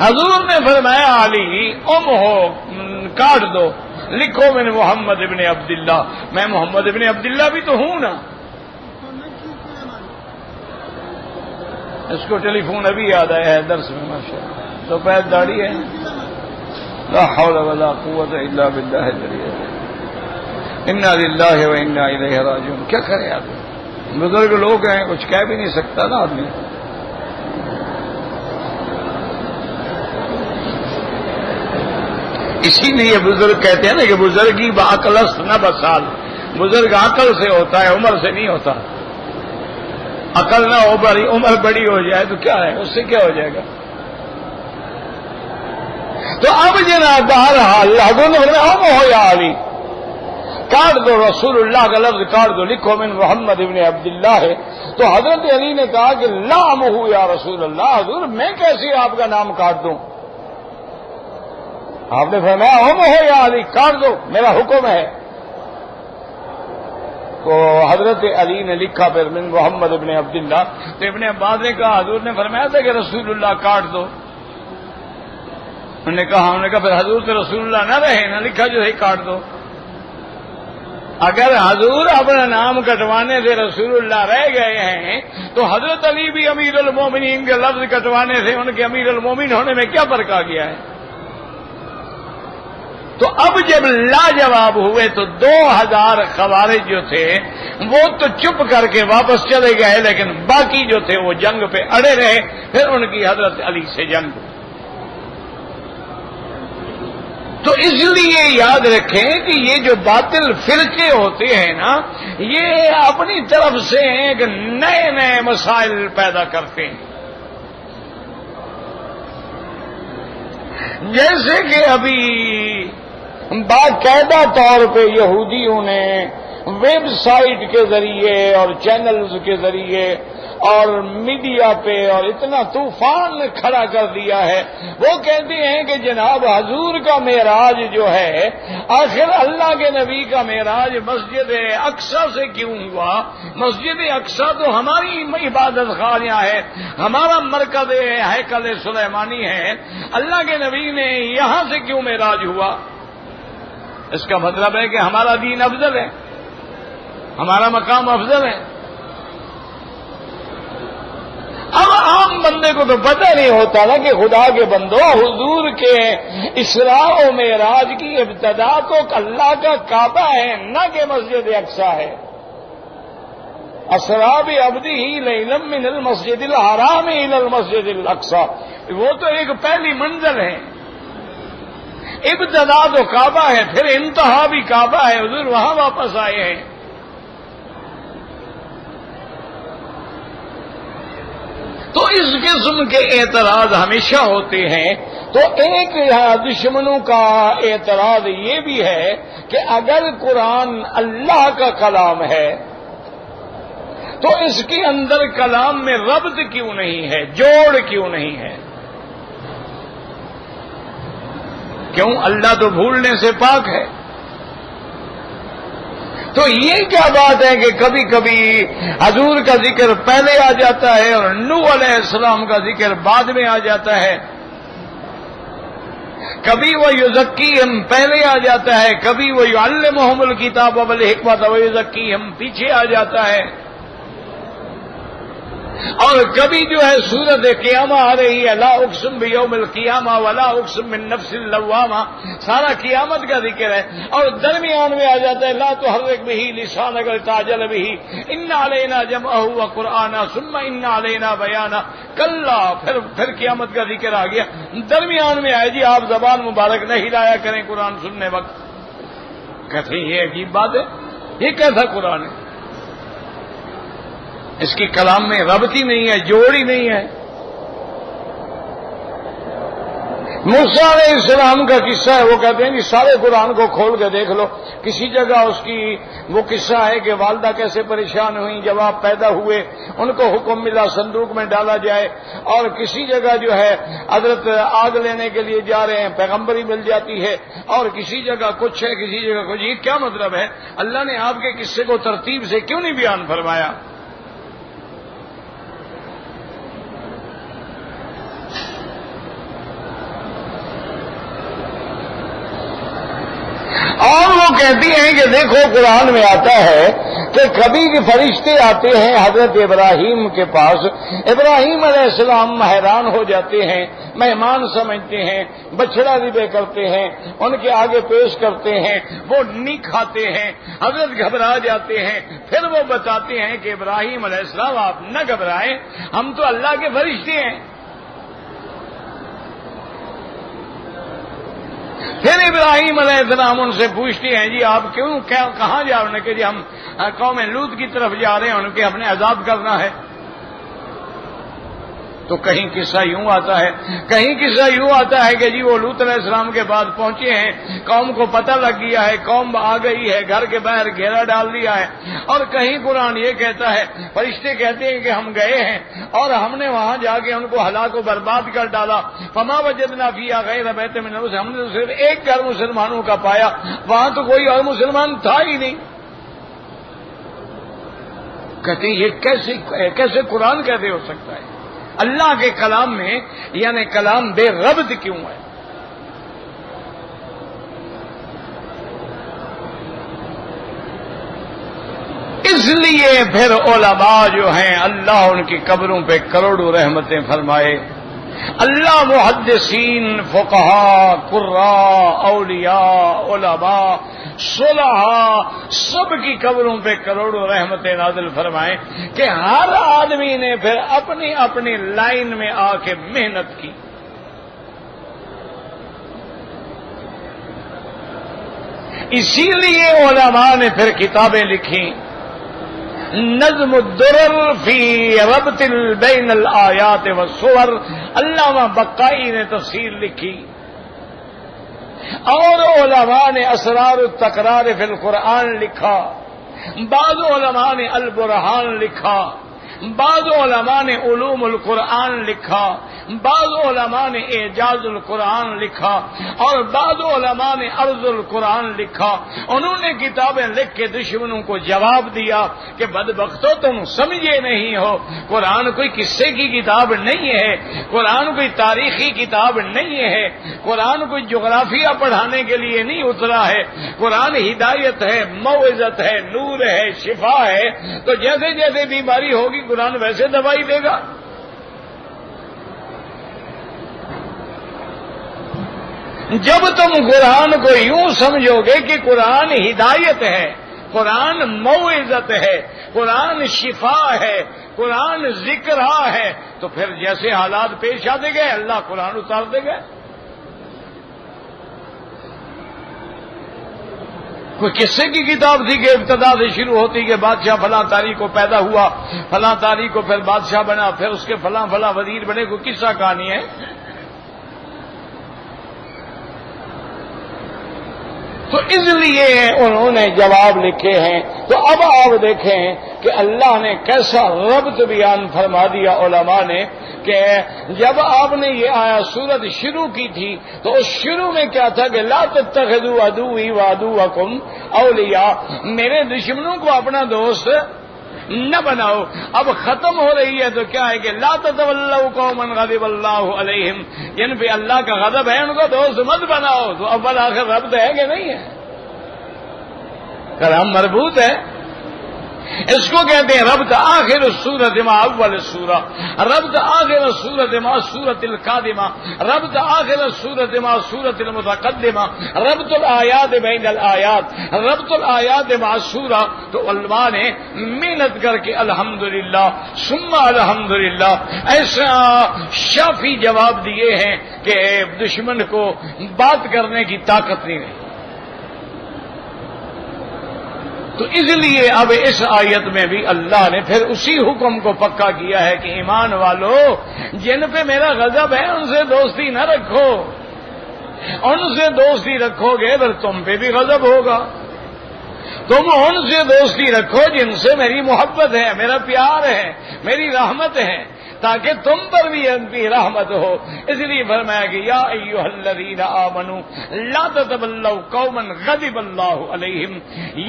[SPEAKER 1] حضور نے فرمایا علی ہو کاٹ دو، لکھو من محمد ابن عبد اللہ، میں محمد ابن عبد اللہ بھی تو ہوں نا۔ اس کو ٹیلی فون ابھی یاد آیا ہے درس میں، ماشاءاللہ دوپہر داڑھی ہے، لا حول ولا قوت الا باللہ العلی العظیم، انا للہ و انا الیہ راجعون۔ کیا کرے آدمی، بزرگ لوگ ہیں کچھ کہہ بھی نہیں سکتا نا آدمی۔ اسی لیے بزرگ کہتے ہیں نا کہ بزرگی بعقل است نہ بسال، بزرگ عقل سے ہوتا ہے عمر سے نہیں ہوتا۔ عقل نہ ہو بڑی، عمر بڑی ہو جائے تو کیا ہے، اس سے کیا ہو جائے گا؟ تو اب جناب بہرحال حضور نے فرمایا ہم ہو یا علی، کاٹ دو رسول اللہ کا لفظ کاٹ دو، لکھو من محمد ابن عبداللہ ہے۔ تو حضرت علی نے کہا کہ لام ہو یا رسول اللہ، حضور میں کیسے آپ کا نام کاٹ دوں؟ آپ نے فرمایا ہم ہو یا علی، کاٹ دو میرا حکم ہے۔ تو حضرت علی نے لکھا پھر من محمد ابن عبداللہ، تو ابن عباس نے کہا حضور نے فرمایا تھا کہ رسول اللہ کاٹ دو، انہوں نے کہا پھر حضور تو رسول اللہ نہ رہے، نہ لکھا جو ہے کاٹ دو۔ اگر حضور اپنا نام کٹوانے سے رسول اللہ رہ گئے ہیں تو حضرت علی بھی امیر المومنین کے لفظ کٹوانے سے ان کے امیر المومن ہونے میں کیا فرق آ گیا ہے؟ تو اب جب لاجواب ہوئے تو 2000 خوارج جو تھے وہ تو چپ کر کے واپس چلے گئے، لیکن باقی جو تھے وہ جنگ پہ اڑے رہے، پھر ان کی حضرت علی سے جنگ۔ تو اس لیے یاد رکھیں کہ یہ جو باطل فرقے ہوتے ہیں نا، یہ اپنی طرف سے ایک نئے نئے مسائل پیدا کرتے ہیں۔ جیسے کہ ابھی باقاعدہ طور پہ یہودیوں نے ویب سائٹ کے ذریعے اور چینلز کے ذریعے اور میڈیا پہ اور اتنا طوفان کھڑا کر دیا ہے. وہ کہتے ہیں کہ جناب حضور کا معراج جو ہے آخر اللہ کے نبی کا معراج مسجد اقصی سے کیوں ہوا؟ مسجد اقصی تو ہماری عبادت خانہ ہے، ہمارا مرکز ہیکل سلیمانی ہے. اللہ کے نبی نے یہاں سے کیوں معراج ہوا؟ اس کا مطلب ہے کہ ہمارا دین افضل ہے، ہمارا مقام افضل ہے. اب عام بندے کو تو پتہ نہیں ہوتا نا کہ خدا کے بندو، حضور کے اسراء و معراج کی ابتدا تو اللہ کا کعبہ ہے، نہ کہ مسجد اقصی ہے. اسریٰ بعبدہ لیلا من المسجد الحرام الی المسجد الاقصی، وہ تو ایک پہلی منزل ہے. ابتدا تو کعبہ ہے، پھر انتہا بھی کعبہ ہے، حضور وہاں واپس آئے ہیں. تو اس قسم کے اعتراض ہمیشہ ہوتے ہیں. تو ایک دشمنوں کا اعتراض یہ بھی ہے کہ اگر قرآن اللہ کا کلام ہے تو اس کے اندر کلام میں ربط کیوں نہیں ہے، جوڑ کیوں نہیں ہے؟ کیوں؟ اللہ تو بھولنے سے پاک ہے. تو یہ کیا بات ہے کہ کبھی کبھی حضور کا ذکر پہلے آ جاتا ہے اور نوح علیہ السلام کا ذکر بعد میں آ جاتا ہے؟ کبھی وہ یزکیہم پہلے آ جاتا ہے، کبھی وہ یعلمہم الکتاب والحکمۃ ویزکیہم پیچھے آ جاتا ہے. اور کبھی جو ہے سورۃ قیامہ آ رہی ہے، لا اقسم بیوم القیامہ ولا اقسم بالنفس اللوامہ، سارا قیامت کا ذکر ہے. اور درمیان میں آ جاتا ہے لا تحرک بہ لسانک لتعجل بہ ان علینا جمعہ وقرآنہ ثم ان علینا بیانہ کلا، پھر قیامت کا ذکر آ گیا. درمیان میں آئے جی آپ زبان مبارک نہ ہلایا کریں قرآن سننے وقت. کہتے ہیں یہ عجیب بات ہے، یہ کیسا قرآن ہے؟ اس کی کلام میں ربط ہی نہیں ہے، جوڑ ہی نہیں ہے. موسیٰ علیہ السلام کا قصہ ہے، وہ کہتے ہیں کہ سارے قرآن کو کھول کے دیکھ لو، کسی جگہ اس کی وہ قصہ ہے کہ والدہ کیسے پریشان ہوئیں جب آپ پیدا ہوئے، ان کو حکم ملا صندوق میں ڈالا جائے. اور کسی جگہ جو ہے حضرت آگ لینے کے لیے جا رہے ہیں، پیغمبری مل جاتی ہے. اور کسی جگہ کچھ ہے، کسی جگہ کچھ. یہ کیا مطلب ہے؟ اللہ نے آپ کے قصے کو ترتیب سے کیوں نہیں بیان فرمایا؟ اور وہ کہتی ہیں کہ دیکھو قرآن میں آتا ہے کہ کبھی بھی فرشتے آتے ہیں حضرت ابراہیم کے پاس، ابراہیم علیہ السلام حیران ہو جاتے ہیں، مہمان سمجھتے ہیں، بچڑا ذبح کرتے ہیں، ان کے آگے پیش کرتے ہیں، وہ نہیں کھاتے ہیں، حضرت گھبرا جاتے ہیں. پھر وہ بتاتے ہیں کہ ابراہیم علیہ السلام آپ نہ گھبرائیں، ہم تو اللہ کے فرشتے ہیں. پھر ابراہیم علیہ السلام ان سے پوچھتے ہیں جی آپ کیوں کہاں جا رہے ہیں؟ کہ جی ہم قوم لوط کی طرف جا رہے ہیں، ان کے اپنے عذاب کرنا ہے. تو کہیں قصہ یوں آتا ہے، کہیں قصہ یوں آتا ہے کہ جی وہ لوط علیہ السلام کے بعد پہنچے ہیں، قوم کو پتہ لگ گیا ہے، قوم آ گئی ہے، گھر کے باہر گھیرا ڈال دیا ہے. اور کہیں قرآن یہ کہتا ہے، فرشتے کہتے ہیں کہ ہم گئے ہیں اور ہم نے وہاں جا کے ان کو ہلاک و برباد کر ڈالا. فما وجدنا فیہا غیر بیت من المسلمین، ہم نے تو صرف ایک گھر مسلمانوں کا پایا، وہاں تو کوئی اور مسلمان تھا ہی نہیں. کہتے ہیں یہ کیسے قرآن کیسے ہو سکتا ہے؟ اللہ کے کلام میں یعنی کلام بے ربط کیوں ہے؟ اس لیے پھر علماء جو ہیں اللہ ان کی قبروں پہ کروڑوں رحمتیں فرمائے. اللہ محدثین، فقہاء، قراء، اولیاء، علماء، صلحاء سب کی قبروں پہ کروڑوں رحمتیں نازل فرمائیں کہ ہر آدمی نے پھر اپنی اپنی لائن میں آ کے محنت کی. اسی لیے علماء نے پھر کتابیں لکھی. نظم الدرر فی ربط بین الآیات والصور، علامہ بقائی نے تفسیر لکھی. اور علماء نے اسرار التکرار فی القرآن لکھا. بعض علماء نے البرہان لکھا. بعض علماء نے علوم القرآن لکھا، بعض علماء نے اعجاز القرآن لکھا، اور بعض علماء نے عرض القرآن لکھا۔ انہوں نے کتابیں لکھ کے دشمنوں کو جواب دیا کہ بدبختو تم سمجھے نہیں ہو، قرآن کوئی قصے کی کتاب نہیں ہے، قرآن کوئی تاریخی کتاب نہیں ہے، قرآن کوئی جغرافیہ پڑھانے کے لیے نہیں اترا ہے، قرآن ہدایت ہے، موعظت ہے، نور ہے، شفا ہے۔ تو جیسے جیسے بیماری ہوگی قرآن ویسے دوائی دے گا۔ جب تم قرآن کو یوں سمجھو گے کہ قرآن ہدایت ہے، قرآن موعظت ہے، قرآن شفا ہے، قرآن ذکر ہے، تو پھر جیسے حالات پیش آتے گئے اللہ قرآن اتارتے گئے۔ کوئی قصے کی کتاب تھی کہ ابتدا سے شروع ہوتی کہ بادشاہ فلاں تاریخ کو پیدا ہوا، فلاں تاریخ کو پھر بادشاہ بنا، پھر اس کے فلاں فلاں وزیر بنے، کوئی قصہ کہانی ہے؟ تو اس لیے انہوں نے جواب لکھے ہیں۔ تو اب آپ دیکھیں کہ اللہ نے کیسا ربط بیان فرما دیا علماء نے کہ جب آپ نے یہ آیا سورت شروع کی تھی تو اس شروع میں کیا تھا کہ لا تتخذوا عدوی وعدوکم اولیاء، میرے دشمنوں کو اپنا دوست نہ بناؤ۔ اب ختم ہو رہی ہے تو کیا ہے کہ لا تتولوا قوما غضب اللہ علیہم، جن پہ اللہ کا غضب ہے ان کو دوست مت بناؤ۔ تو اول آخر ربط ہے کہ نہیں ہے؟ کلام مربوط ہے۔ اس کو کہتے ہیں ربط آخر السورۃ مع اول السورہ، ربط آخر السورۃ مع السورۃ القادمہ، ربط آخر السورۃ مع السورۃ المتقدمہ، ربط الآیات بین الآیات، ربط الآیات مع السورہ۔ تو علماء نے محنت کر کے الحمدللہ ثم الحمدللہ ایسا شافی جواب دیے ہیں کہ دشمن کو بات کرنے کی طاقت نہیں رہی۔ تو اس لیے اب اس آیت میں بھی اللہ نے پھر اسی حکم کو پکا کیا ہے کہ ایمان والو جن پہ میرا غضب ہے ان سے دوستی نہ رکھو، ان سے دوستی رکھو گے پھر تم پہ بھی غضب ہوگا۔ تم ان سے دوستی رکھو جن سے میری محبت ہے، میرا پیار ہے، میری رحمت ہے، تاکہ تم پر بھی ان کی رحمت ہو۔ اس لیے فرمایا کہ یا ایھا الذین آمنوا لا تتولوا قوما غضب اللہ علیہم،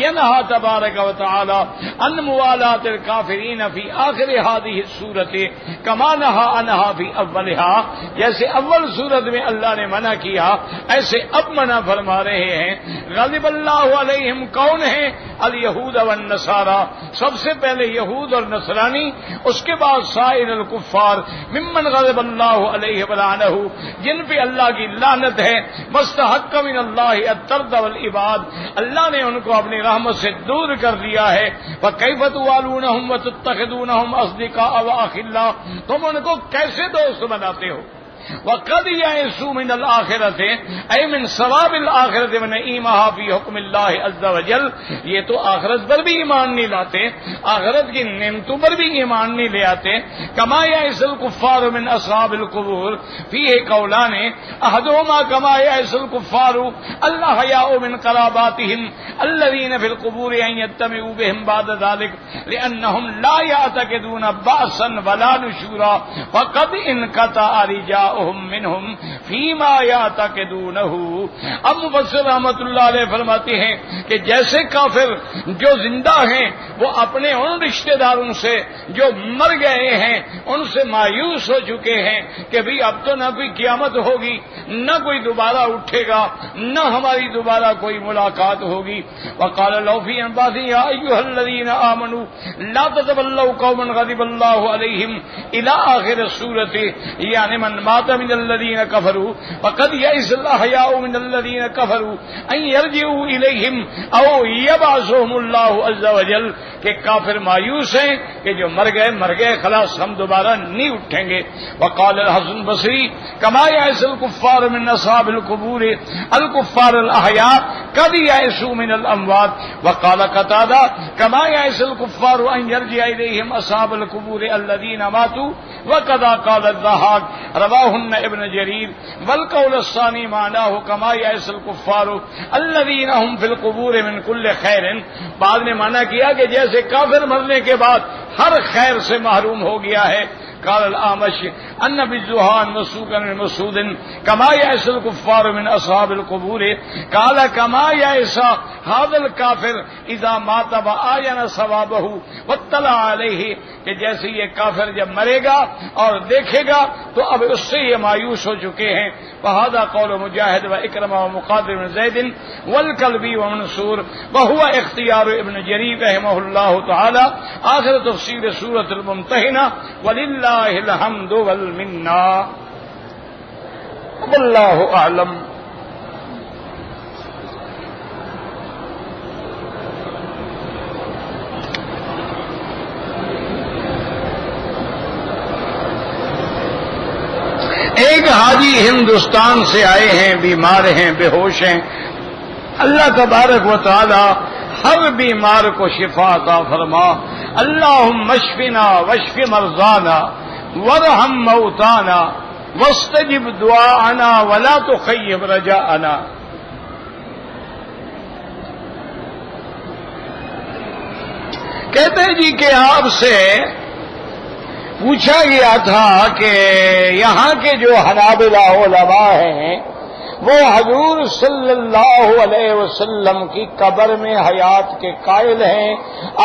[SPEAKER 1] ینہا تبارک و تعالی عن موالاة الکافرین فی آخر هذه السورۃ کما نہا عنہا فی اولہا، جیسے اول سورت میں اللہ نے منع کیا ایسے اب منع فرما رہے ہیں۔ غضب اللہ علیہم کون ہیں؟ الیہود والنصارى، سب سے پہلے یہود اور نصرانی، اس کے بعد سائر الکفار ممن غضب اللہ علیہ ولعنہ، جن پہ اللہ کی لعنت ہے۔ مستحق من اللہ الطرد والعباد، اللہ نے ان کو اپنی رحمت سے دور کر دیا ہے۔ فکیف توالونہم وتتخذونہم اصدقاء واخلاء، تم ان کو کیسے دوست بناتے ہو؟ وقد یئسوا من الآخرۃ اے من ثواب الآخرۃ ونعیمہا فی حکم اللہ عز وجل، یہ تو آخرت پر بھی ایمان نہیں لاتے، آخرت کی نعمتوں پر بھی ایمان نہیں لے آتے۔ کما یئس الکفار من اصحاب القبور فیہ قولان احدہما کما یئس الکفار الحیاء من قراباتہم الذین فی القبور ان یجتمعوا بہم بعد ذلک لانہم لا یعتقدون بعثا ولا نشورا فقد انقطع رجاء منہم فیما یعتقدونہ۔ اب مفسر رحمۃ اللہ علیہ فرماتے ہیں کہ جیسے کافر جو زندہ ہیں وہ اپنے ان رشتہ داروں سے جو مر گئے ہیں ان سے مایوس ہو چکے ہیں کہ بھی اب تو نہ کوئی قیامت ہوگی، نہ کوئی دوبارہ اٹھے گا، نہ ہماری دوبارہ کوئی ملاقات ہوگی۔ وقال اللہ فی انفاسہ یا ایھا الذین آمنوا لا تتولوا قوما غضب اللہ علیہم الی آخر السورۃ، یعنی من مات من الذین کفروا فقد یئس الاحیاء من الذین کفروا ان یرجعوا الیہم او یبعثہم اللہ عز وجل، کہ کافر مایوس ہیں کہ جو مر گئے خلاص ہم دوبارہ نہیں اٹھیں گے۔ وقال الحسن البصری کما یئس الکفار من اصحاب القبور الکفار الاحیاء قد یئسوا من الاموات۔ وقال قتادہ کما یئس الکفار ان یرجع الیہم اصحاب القبور الذین ماتوا وقد قال الضحاک رواہ ابن جریر۔ والقول الثانی معناہ کما یئس الکفار الذین هم فی القبور من کل خیر، بعد نے مانا کیا کہ جیسے کافر مرنے کے بعد ہر خیر سے محروم ہو گیا ہے۔ قال الأعمش أن بالزهان مسوقا مسعود كما يئس الكفار من أصحاب القبور قال كما يئس هذا الكافر إذا مات وآين ثوابه واطلع عليه، کہ جیسے یہ کافر جب مرے گا اور دیکھے گا تو اب اس سے یہ مایوس ہو چکے ہیں۔ وهذا قول مجاہد وإكرمة ومقاتل بن زید والكلبي ومنصور وهو اختیار ابن جریر رحمہ اللہ تعالی۔ آخر تفسیر سورۃ الممتحنہ وللہ الحمد والمنہ واللہ اعلم۔ ایک حاجی ہندوستان سے آئے ہیں، بیمار ہیں، بے ہوش ہیں۔ اللہ تبارک و تعالی ہر بیمار کو شفا عطا فرما۔ اللہم اشفنا واشف مرضانا وارحم موتانا واستجب دعاءنا ولا تخيب رجاءنا۔ کہتے ہیں جی کہ آپ سے پوچھا گیا تھا کہ یہاں کے جو حنابلہ علماء ہیں وہ حضور صلی اللہ علیہ وسلم کی قبر میں حیات کے قائل ہیں۔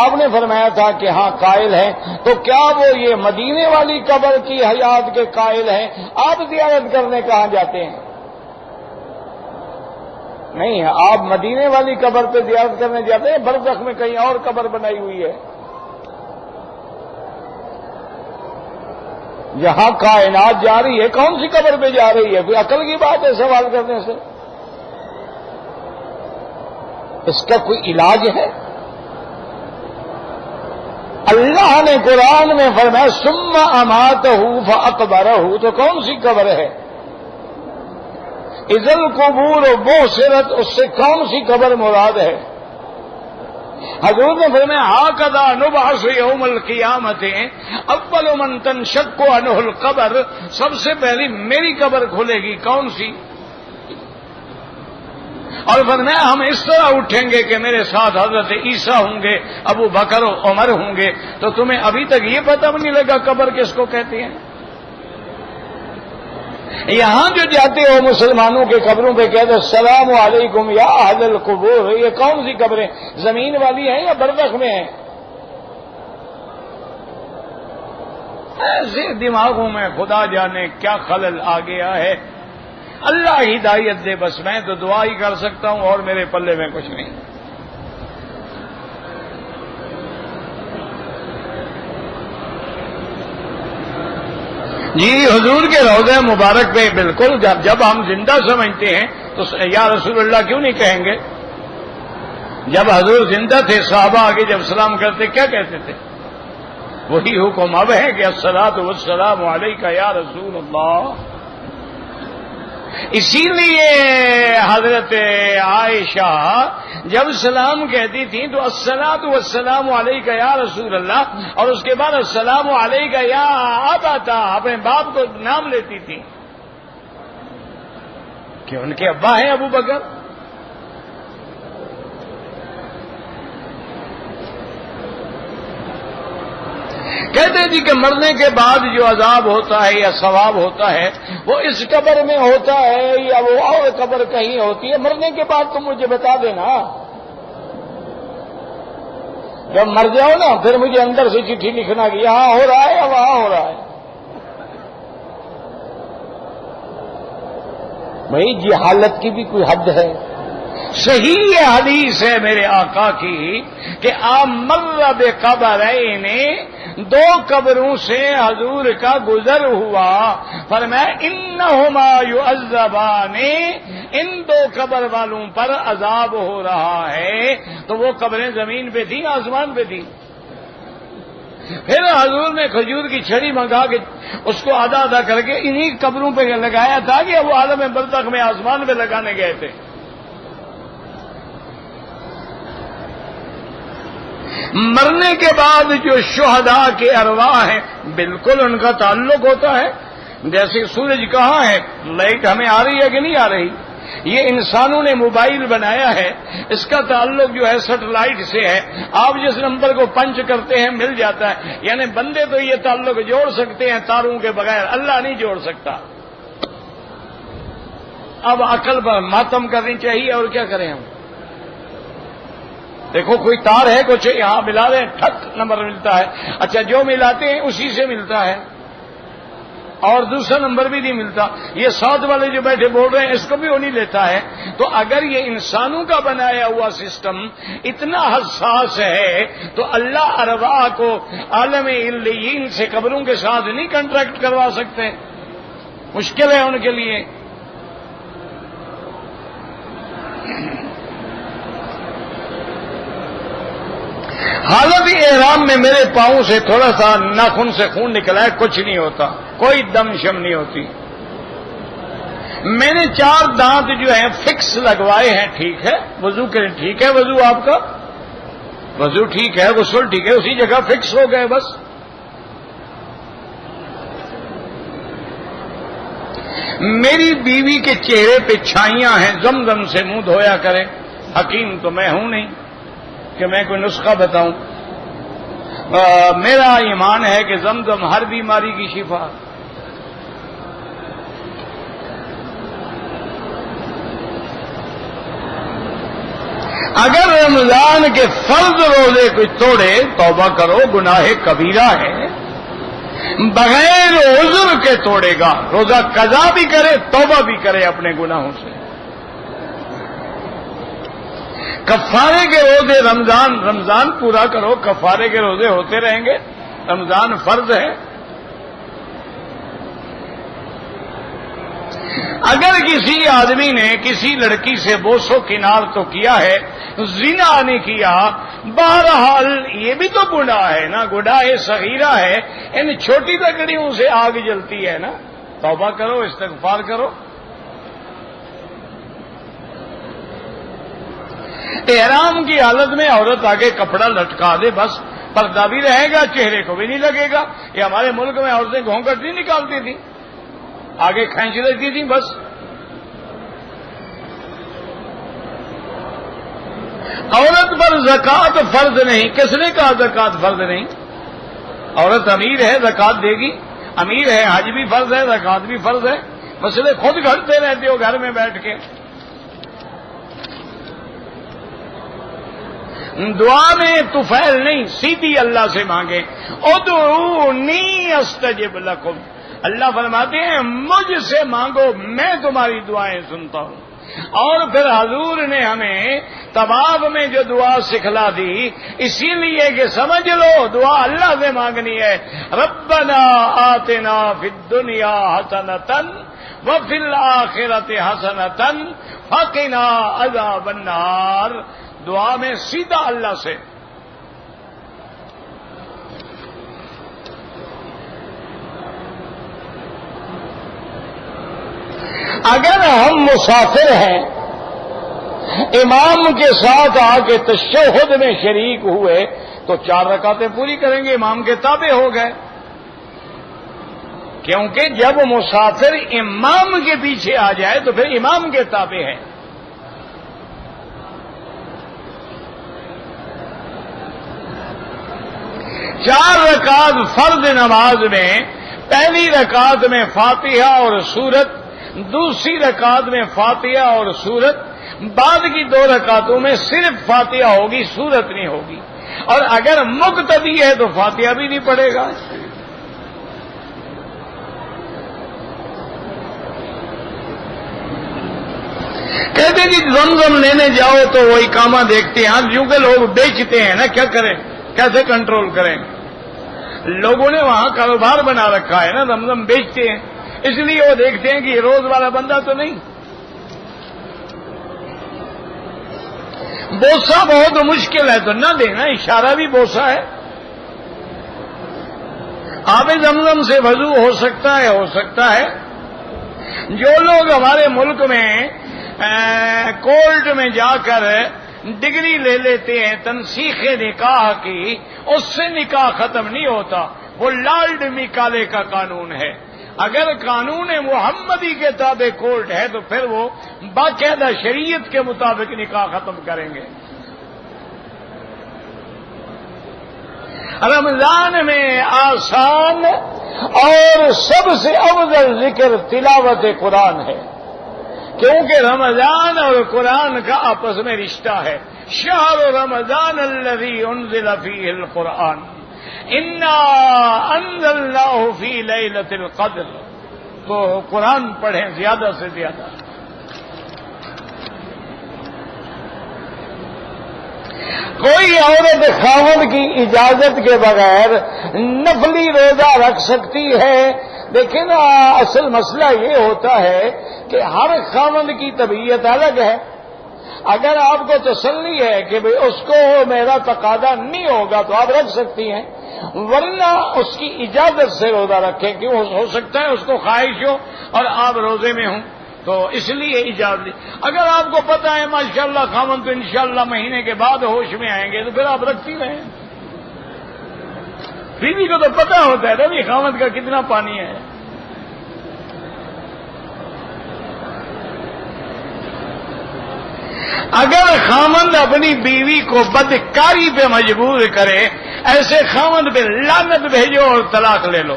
[SPEAKER 1] آپ نے فرمایا تھا کہ ہاں قائل ہیں، تو کیا وہ یہ مدینے والی قبر کی حیات کے قائل ہیں؟ آپ زیارت کرنے کہاں جاتے ہیں؟ نہیں، آپ مدینے والی قبر پہ زیارت کرنے جاتے ہیں، برزخ میں کہیں اور قبر بنائی ہوئی ہے۔ جہاں کائنات جا رہی ہے کون سی قبر پہ جا رہی ہے؟ کوئی عقل کی بات ہے سوال کرنے سے؟ اس کا کوئی علاج ہے؟ اللہ نے قرآن میں فرمایا ثم اماتہ فاقبرہ، تو کون سی قبر ہے؟ اذا القبور بعثرت، اس سے کون سی قبر مراد ہے؟ حضور نے فرمایا ہاکذا نبعث یوم القیامت اول من تنشق عنہ القبر، سب سے پہلی میری قبر کھلے گی، کون سی؟ اور فرمایا ہم اس طرح اٹھیں گے کہ میرے ساتھ حضرت عیسیٰ ہوں گے، ابو بکر و عمر ہوں گے۔ تو تمہیں ابھی تک یہ پتہ بھی نہیں لگا قبر کس کو کہتے ہیں؟ یہاں جو جاتے ہو مسلمانوں کے قبروں پہ کہتے السلام علیکم یا اہل القبور، یہ کون سی قبریں؟ زمین والی ہیں یا برزخ میں ہیں؟ ایسے دماغوں میں خدا جانے کیا خلل آ گیا ہے۔ اللہ ہدایت دے، بس میں تو دعا ہی کر سکتا ہوں اور میرے پلے میں کچھ نہیں۔ جی حضور کے روضہ مبارک پہ بالکل جب ہم زندہ سمجھتے ہیں تو یا رسول اللہ کیوں نہیں کہیں گے؟ جب حضور زندہ تھے صحابہ آگے جب سلام کرتے کیا کہتے تھے؟ وہی حکم اب ہے کہ الصلاۃ والسلام علیک یا رسول اللہ۔ اسی لیے حضرت عائشہ جب سلام کہتی تھی تو الصلاۃ والسلام علیک یا رسول اللہ، اور اس کے بعد السلام علیک یا ابا، اپنے باپ کو نام لیتی تھی کہ ان کے ابا ہیں ابو بکر۔ کہتے ہیں جی کہ مرنے کے بعد جو عذاب ہوتا ہے یا ثواب ہوتا ہے وہ اس قبر میں ہوتا ہے یا وہ اور قبر کہیں ہوتی ہے؟ مرنے کے بعد تم مجھے بتا دینا، جب مر جاؤ نا پھر مجھے اندر سے چٹھی لکھنا کہ یہاں ہو رہا ہے یا وہاں ہو رہا ہے۔ بھائی جہالت کی بھی کوئی حد ہے۔ صحیح حدیث ہے میرے آقا کی کہ مر بقبرین، دو قبروں سے حضور کا گزر ہوا، فرمایا انہما یعذبان، ان دو قبر والوں پر عذاب ہو رہا ہے۔ تو وہ قبریں زمین پہ تھیں آسمان پہ تھیں؟ پھر حضور نے کھجور کی چھڑی منگا کے اس کو آدھا آدھا کر کے انہی قبروں پہ لگایا تھا کہ وہ عالم برزخ میں آسمان پہ لگانے گئے تھے۔ مرنے کے بعد جو شہداء کے ارواح ہیں بالکل ان کا تعلق ہوتا ہے۔ جیسے سورج کہاں ہے، لائٹ ہمیں آ رہی ہے کہ نہیں آ رہی؟ یہ انسانوں نے موبائل بنایا ہے، اس کا تعلق جو ہے سیٹلائٹ سے ہے، آپ جس نمبر کو پنچ کرتے ہیں مل جاتا ہے، یعنی بندے تو یہ تعلق جوڑ سکتے ہیں تاروں کے بغیر، اللہ نہیں جوڑ سکتا۔ اب عقل پر ماتم کرنی چاہیے، اور کیا کریں ہم؟ دیکھو کوئی تار ہے، کچھ یہاں ملا دیں ٹھک نمبر ملتا ہے، اچھا جو ملاتے ہیں اسی سے ملتا ہے، اور دوسرا نمبر بھی نہیں ملتا۔ یہ ساتھ والے جو بیٹھے بول رہے ہیں اس کو بھی وہ نہیں لیتا ہے۔ تو اگر یہ انسانوں کا بنایا ہوا سسٹم اتنا حساس ہے تو اللہ ارواح کو عالم علیین سے قبروں کے ساتھ نہیں کنٹریکٹ کروا سکتے؟ مشکل ہے ان کے لیے۔ حالت احرام میں میرے پاؤں سے تھوڑا سا ناخن سے خون نکلا ہے، کچھ نہیں ہوتا، کوئی دم شم نہیں ہوتی۔ میں نے 4 دانت جو ہیں فکس لگوائے ہیں، ٹھیک ہے، وضو کریں، ٹھیک ہے، وضو آپ کا وضو ٹھیک ہے، غسل ٹھیک ہے، اسی جگہ فکس ہو گئے بس۔ میری بیوی کے چہرے پہ چھائیاں ہیں، زمزم سے منہ دھویا کریں۔ حکیم تو میں ہوں نہیں کہ میں کوئی نسخہ بتاؤں، میرا ایمان ہے کہ زمزم ہر بیماری کی شفا۔ اگر رمضان کے فرض روزے کوئی توڑے توبہ کرو، گناہ کبیرہ ہے، بغیر عذر کے توڑے گا، روزہ قضا بھی کرے توبہ بھی کرے اپنے گناہوں سے۔ کفارے کے روزے رمضان پورا کرو، کفارے کے روزے ہوتے رہیں گے، رمضان فرض ہے۔ اگر کسی آدمی نے کسی لڑکی سے بوس و کنار تو کیا ہے، زنا نہیں کیا، بہرحال یہ بھی تو گناہ ہے نا، گناہ صغیرہ ہے، ان چھوٹی لکڑیوں سے آگ جلتی ہے نا، توبہ کرو، استغفار کرو۔ احرام کی حالت میں عورت آگے کپڑا لٹکا دے، بس پردہ بھی رہے گا، چہرے کو بھی نہیں لگے گا۔ یہ ہمارے ملک میں عورتیں گھونگھٹ نہیں نکالتی تھیں، آگے کھینچ لیتی تھیں بس۔ عورت پر زکوٰۃ فرض نہیں، کس نے کہا زکوٰۃ فرض نہیں؟ عورت امیر ہے، زکوٰۃ دے گی، امیر ہے، حج بھی فرض ہے، زکوٰۃ بھی فرض ہے، مسئلے خود گھڑتے رہتے ہو گھر میں بیٹھ کے۔ دعا میں طفیل نہیں، سیدھی اللہ سے مانگے، ادعونی استجب لکم، اللہ فرماتے ہیں مجھ سے مانگو میں تمہاری دعائیں سنتا ہوں۔ اور پھر حضور نے ہمیں طواف میں جو دعا سکھلا دی، اسی لیے کہ سمجھ لو دعا اللہ سے مانگنی ہے، ربنا آتنا فی الدنیا حسنۃ وفی الآخرۃ حسنۃ وقنا عذاب النار۔ دعا میں سیدھا اللہ سے۔ اگر ہم مسافر ہیں، امام کے ساتھ آ کے تشہد میں شریک ہوئے تو 4 رکعتیں پوری کریں گے، امام کے تابع ہو گئے، کیونکہ جب مسافر امام کے پیچھے آ جائے تو پھر امام کے تابع ہے۔ چار رکعت فرض نماز میں پہلی رکعت میں فاتحہ اور سورت، دوسری رکعت میں فاتحہ اور سورت، بعد کی 2 رکعتوں میں صرف فاتحہ ہوگی، سورت نہیں ہوگی، اور اگر مقتدی ہے تو فاتحہ بھی نہیں پڑھے گا۔ کہتے جی زمزم لینے جاؤ تو وہ اقامہ دیکھتے ہیں، کیونکہ لوگ بیچتے ہیں نا، کیا کریں، کیسے کنٹرول کریں؟ لوگوں نے وہاں کاروبار بنا رکھا ہے نا، زمزم بیچتے ہیں، اس لیے وہ دیکھتے ہیں کہ یہ روز والا بندہ تو نہیں۔ بوسہ بہت مشکل ہے تو نہ دینا، اشارہ بھی بوسہ ہے۔ آب زمزم سے وضو ہو سکتا ہے۔ جو لوگ ہمارے ملک میں کورٹ میں جا کر ڈگری لے لیتے ہیں تنسیخ نکاح کی، اس سے نکاح ختم نہیں ہوتا، وہ لارڈ میکالے کا قانون ہے۔ اگر قانون محمدی کے تابع کورٹ ہے تو پھر وہ باقاعدہ شریعت کے مطابق نکاح ختم کریں گے. رمضان میں آسان اور سب سے افضل ذکر تلاوت قرآن ہے، کیونکہ رمضان اور قرآن کا آپس میں رشتہ ہے. شہر رمضان الذی انزل فیہ القرآن انا انزلناہ فی لیلۃ القدر. تو قرآن پڑھیں زیادہ سے زیادہ. کوئی عورت خاوند کی اجازت کے بغیر نفلی روزہ رکھ سکتی ہے. دیکھیں نا، اصل مسئلہ یہ ہوتا ہے کہ ہر خاوند کی طبیعت الگ ہے. اگر آپ کو تسلی ہے کہ اس کو میرا تقاضا نہیں ہوگا تو آپ رکھ سکتی ہیں، ورنہ اس کی اجازت سے روزہ رکھیں. کیوں ہو سکتا ہے اس کو خواہش ہو اور آپ روزے میں ہوں، تو اس لیے اجازت دی. اگر آپ کو پتا ہے ماشاءاللہ خاوند تو انشاءاللہ مہینے کے بعد ہوش میں آئیں گے تو پھر آپ رکھتی رہیں. بیوی کو تو پتا ہوتا ہے نا خاوند کا کتنا پانی ہے. اگر خاوند اپنی بیوی کو بدکاری پہ مجبور کرے، ایسے خاوند پہ لعنت بھیجو اور طلاق لے لو.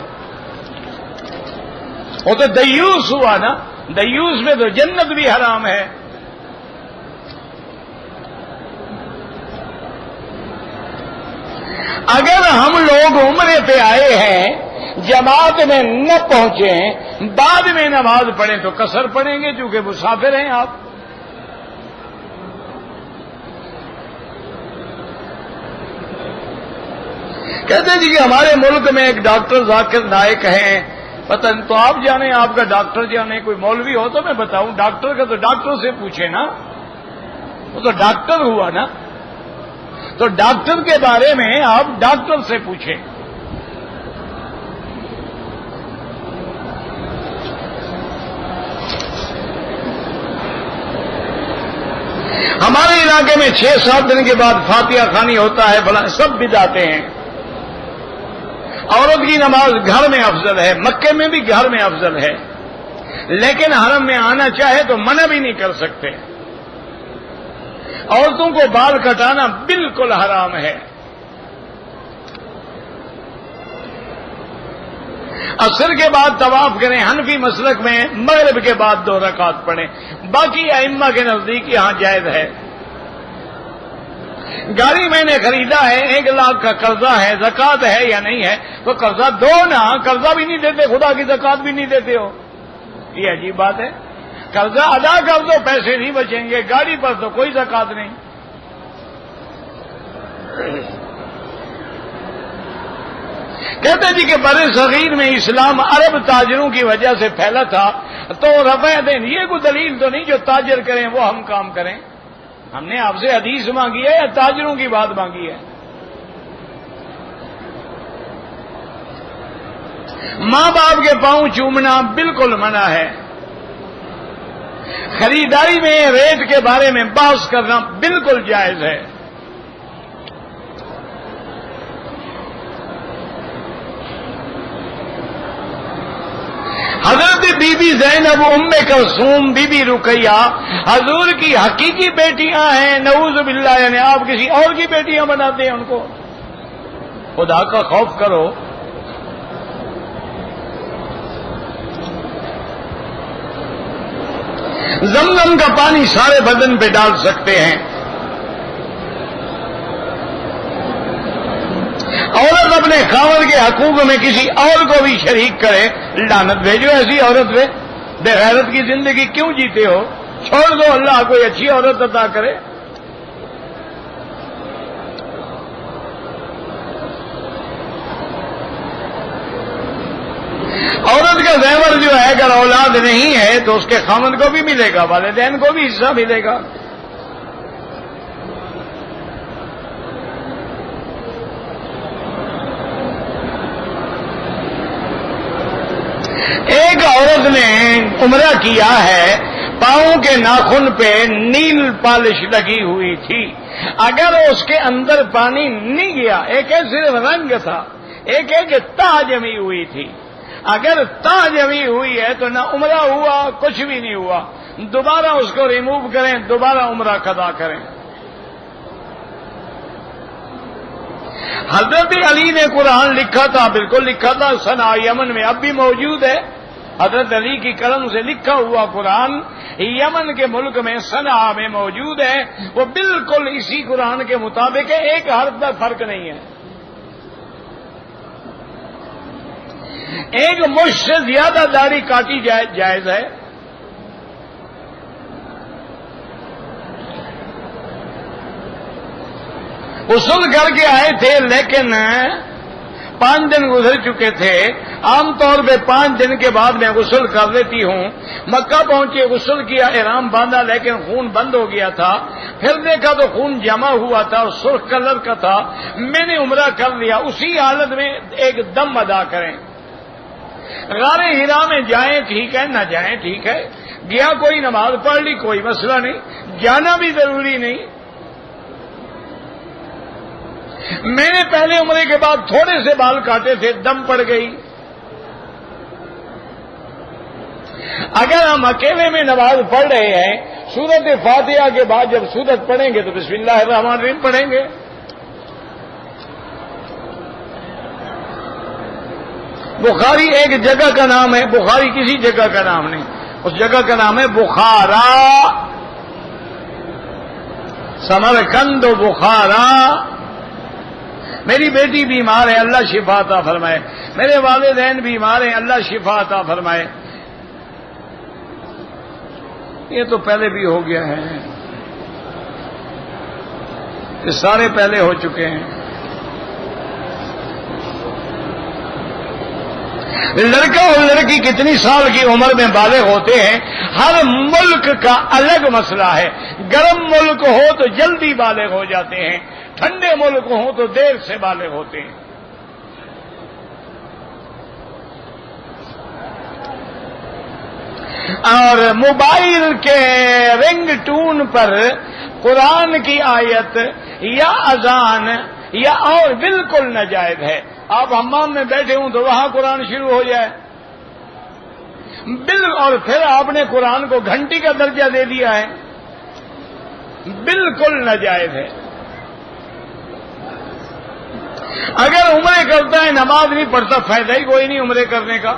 [SPEAKER 1] وہ تو دیوس ہوا نا، دیوس میں تو جنت بھی حرام ہے. اگر ہم لوگ عمرے پہ آئے ہیں، جماعت میں نہ پہنچیں، بعد میں نماز پڑھیں تو قصر پڑیں گے چونکہ مسافر ہیں آپ. کہتے ہیں جی کہ ہمارے ملک میں ایک ڈاکٹر ذاکر نائک ہیں، پتہ نہیں تو آپ جانے، آپ کا ڈاکٹر جانے، کوئی مولوی ہو تو میں بتاؤں. ڈاکٹر کا تو ڈاکٹر سے پوچھے نا، وہ تو ڈاکٹر ہوا نا. تو ڈاکٹر کے بارے میں آپ ڈاکٹر سے پوچھیں. ہمارے علاقے میں 6-7 دن کے بعد فاتحہ خوانی ہوتا ہے، فلاں سب بدعتیں ہیں. عورت کی نماز گھر میں افضل ہے، مکے میں بھی گھر میں افضل ہے، لیکن حرم میں آنا چاہے تو منع بھی نہیں کر سکتے. عورتوں کو بال کٹانا بالکل حرام ہے. عصر کے بعد طواف کریں، حنفی مسلک میں مغرب کے بعد 2 رکعت پڑھیں. باقی ائمہ کے نزدیک یہاں جائز ہے. گاڑی میں نے خریدا ہے، 1 لاکھ کا قرضہ ہے، زکات ہے یا نہیں ہے؟ تو قرضہ دو نا. قرضہ بھی نہیں دیتے، خدا کی زکات بھی نہیں دیتے ہو، یہ عجیب بات ہے. قرضہ ادا کر دو، پیسے نہیں بچیں گے. گاڑی پر تو کوئی زکات نہیں. کہتے جی کہ بر صغیر میں اسلام عرب تاجروں کی وجہ سے پھیلا تھا، تو رفع دین یہ کوئی دلیل تو نہیں جو تاجر کریں وہ ہم کام کریں. ہم نے آپ سے حدیث مانگی ہے یا تاجروں کی بات مانگی ہے؟ ماں باپ کے پاؤں چومنا بالکل منع ہے. خریداری میں ریٹ کے بارے میں بحث کرنا بالکل جائز ہے. حضرت بی بی زینب، ام کلثوم، بی بی رقیہ حضور کی حقیقی بیٹیاں ہیں. نعوذ باللہ، یعنی آپ کسی اور کی بیٹیاں بناتے ہیں ان کو. خدا کا خوف کرو. زمزم کا پانی سارے بدن پہ ڈال سکتے ہیں. عورت اپنے خاوند کے حقوق میں کسی اور کو بھی شریک کرے، لعنت بھیجو ایسی عورت پہ. بے غیرت کی زندگی کیوں جیتے ہو؟ چھوڑ دو، اللہ کوئی اچھی عورت عطا کرے. عورت کا زیور جو ہے اگر اولاد نہیں ہے تو اس کے خاوند کو بھی ملے گا، والدین کو بھی حصہ ملے گا. ایک عورت نے عمرہ کیا ہے، پاؤں کے ناخن پہ نیل پالش لگی ہوئی تھی. اگر اس کے اندر پانی نہیں گیا، ایک ہے صرف رنگ تھا، ایک ہے کہ تہ جمی ہوئی تھی، اگر تاجوی ہوئی ہے تو نہ عمرہ ہوا، کچھ بھی نہیں ہوا، دوبارہ اس کو ریموو کریں، دوبارہ عمرہ قضا کریں۔ حضرت علی نے قرآن لکھا تھا، بالکل لکھا تھا، صنعاء یمن میں اب بھی موجود ہے۔ حضرت علی کی قلم سے لکھا ہوا قرآن یمن کے ملک میں صنعاء میں موجود ہے، وہ بالکل اسی قرآن کے مطابق ہے، ایک حرف کا فرق نہیں ہے۔ ایک مشت سے زیادہ داڑھی کاٹی جائز ہے۔ غسل کر کے آئے تھے لیکن 5 دن گزر چکے تھے، عام طور پہ 5 دن کے بعد میں غسل کر لیتی ہوں۔ مکہ پہنچے، غسل کیا، احرام باندھا، لیکن خون بند ہو گیا تھا۔ پھر دیکھا تو خون جمع ہوا تھا اور سرخ کلر کا تھا، میں نے عمرہ کر لیا۔ اسی حالت میں ایک دم ادا کریں۔ غار ہرا میں جائیں ٹھیک ہے، نہ جائیں ٹھیک ہے، گیا کوئی نماز پڑھ لی کوئی مسئلہ نہیں، جانا بھی ضروری نہیں۔ میں نے پہلے عمرے کے بعد تھوڑے سے بال کاٹے تھے، دم پڑ گئی۔ اگر ہم اکیلے میں نماز پڑھ رہے ہیں، سورت فاتحہ کے بعد جب سورت پڑھیں گے تو بسم اللہ الرحمن الرحیم پڑھیں گے۔ بخاری ایک جگہ کا نام ہے، بخاری کسی جگہ کا نام نہیں، اس جگہ کا نام ہے بخارا، سمرقند و بخارا۔ میری بیٹی بیمار ہے، اللہ شفا عطا فرمائے۔ میرے والدین بیمار ہیں، اللہ شفا عطا فرمائے۔ یہ تو پہلے بھی ہو گیا ہے، یہ سارے پہلے ہو چکے ہیں۔ لڑکا اور لڑکی کتنی سال کی عمر میں بالغ ہوتے ہیں، ہر ملک کا الگ مسئلہ ہے۔ گرم ملک ہو تو جلدی بالغ ہو جاتے ہیں، ٹھنڈے ملک ہوں تو دیر سے بالغ ہوتے ہیں۔ اور موبائل کے رنگ ٹون پر قرآن کی آیت یا اذان یا اور بالکل ناجائز ہے۔ آپ حمام میں بیٹھے ہوں تو وہاں قرآن شروع ہو جائے، اور پھر آپ نے قرآن کو گھنٹی کا درجہ دے دیا ہے، بالکل ناجائز ہے۔ اگر عمرے کرتا ہے نماز نہیں پڑھتا، فائدہ ہی کوئی نہیں عمرے کرنے کا۔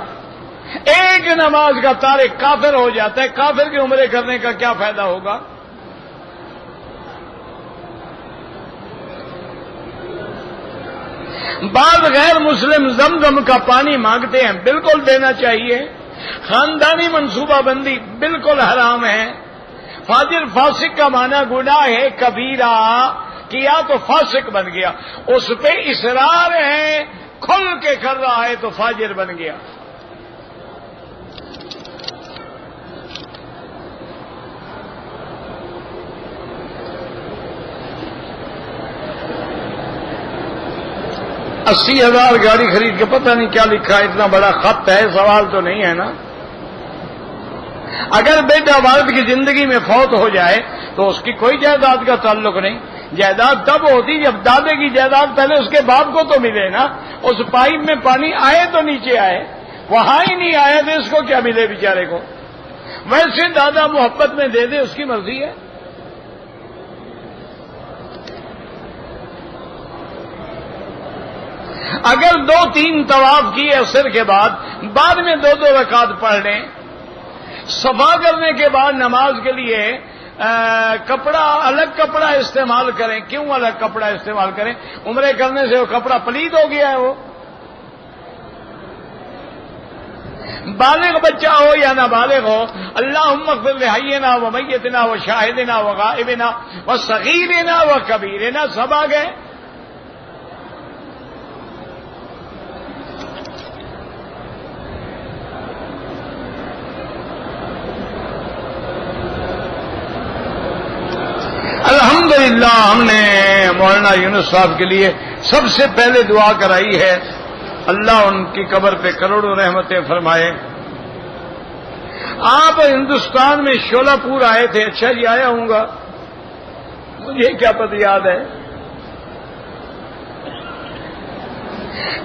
[SPEAKER 1] ایک نماز کا تارک کافر ہو جاتا ہے، کافر کے عمرے کرنے کا کیا فائدہ ہوگا؟ بعض غیر مسلم زمزم کا پانی مانگتے ہیں، بالکل دینا چاہیے۔ خاندانی منصوبہ بندی بالکل حرام ہے۔ فاجر فاسق کا معنی گناہ ہے کبیرہ، کیا تو فاسق بن گیا، اس پہ اصرار ہے، کھل کے کر رہا ہے تو فاجر بن گیا۔ اسی 80,000 گاڑی خرید کے پتہ نہیں کیا لکھا ہے، اتنا بڑا خط ہے، سوال تو نہیں ہے نا۔ اگر بیٹا والد کی زندگی میں فوت ہو جائے تو اس کی کوئی جائیداد کا تعلق نہیں، جائیداد تب ہوتی جب دادے کی جائیداد پہلے اس کے باپ کو تو ملے نا۔ اس پائپ میں پانی آئے تو نیچے آئے، وہاں ہی نہیں آیا تو اس کو کیا ملے بیچارے کو؟ ویسے دادا محبت میں دے دے، اس کی مرضی ہے۔ اگر 2-3 طواف کیے عصر کے بعد میں 2 رکعت پڑھ لیں، صفا کرنے کے بعد نماز کے لیے کپڑا الگ کپڑا استعمال کریں۔ کیوں الگ کپڑا استعمال کریں؟ عمرے کرنے سے وہ کپڑا پلید ہو گیا ہے۔ وہ بالغ بچہ ہو یا نہ بالغ ہو، اللہم اغفر لحینا و میتنا و شاہدنا و غائبنا و صغیرنا و کبیرنا، سب آ گئے۔ الحمدللہ ہم نے مولانا یونس صاحب کے لیے سب سے پہلے دعا کرائی ہے، اللہ ان کی قبر پہ کروڑوں رحمتیں فرمائے۔ آپ ہندوستان میں شولہ پور آئے تھے، اچھا جی آیا ہوں گا، مجھے کیا پتہ یاد ہے۔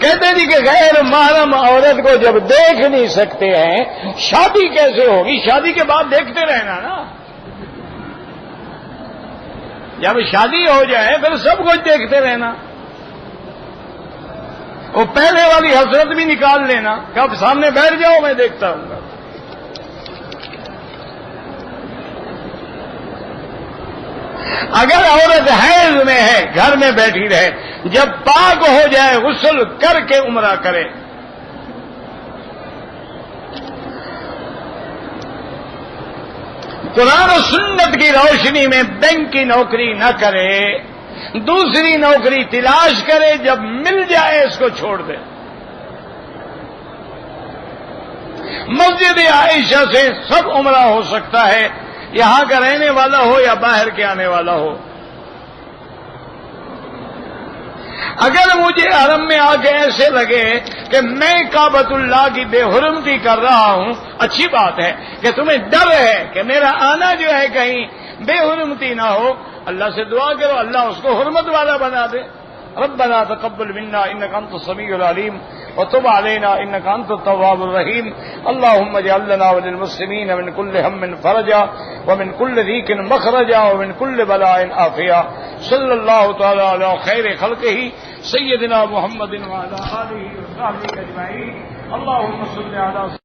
[SPEAKER 1] کہتے جی کہ غیر محرم عورت کو جب دیکھ نہیں سکتے ہیں شادی کیسے ہوگی؟ شادی کے بعد دیکھتے رہنا نا، جب شادی ہو جائے پھر سب کچھ دیکھتے رہنا، وہ پہلے والی حسرت بھی نکال لینا کہ اب سامنے بیٹھ جاؤ میں دیکھتا ہوں گا۔ اگر عورت حیض میں ہے گھر میں بیٹھی رہے، جب پاک ہو جائے غسل کر کے عمرہ کرے۔ قرآن و سنت کی روشنی میں بینک کی نوکری نہ کرے، دوسری نوکری تلاش کرے، جب مل جائے اس کو چھوڑ دے۔ مسجد عائشہ سے سب عمرہ ہو سکتا ہے، یہاں کا رہنے والا ہو یا باہر کے آنے والا ہو۔ اگر مجھے حرم میں آ کے ایسے لگے کہ میں کعبۃ اللہ کی بے حرمتی کر رہا ہوں، اچھی بات ہے کہ تمہیں ڈر ہے کہ میرا آنا جو ہے کہیں بے حرمتی نہ ہو، اللہ سے دعا کرو اللہ اس کو حرمت والا بنا دے۔ ربنا تقبل منا انك انت السميع العليم وتب علينا انك انت التواب الرحيم اللهم اجعل لنا وللمسلمين من كل هم فرجا ومن كل ضيق مخرجا ومن كل بلاء عافيا صلى الله تعالى على خير خلقه سيدنا محمد وعلى اله وصحبه اجمعين اللهم صل على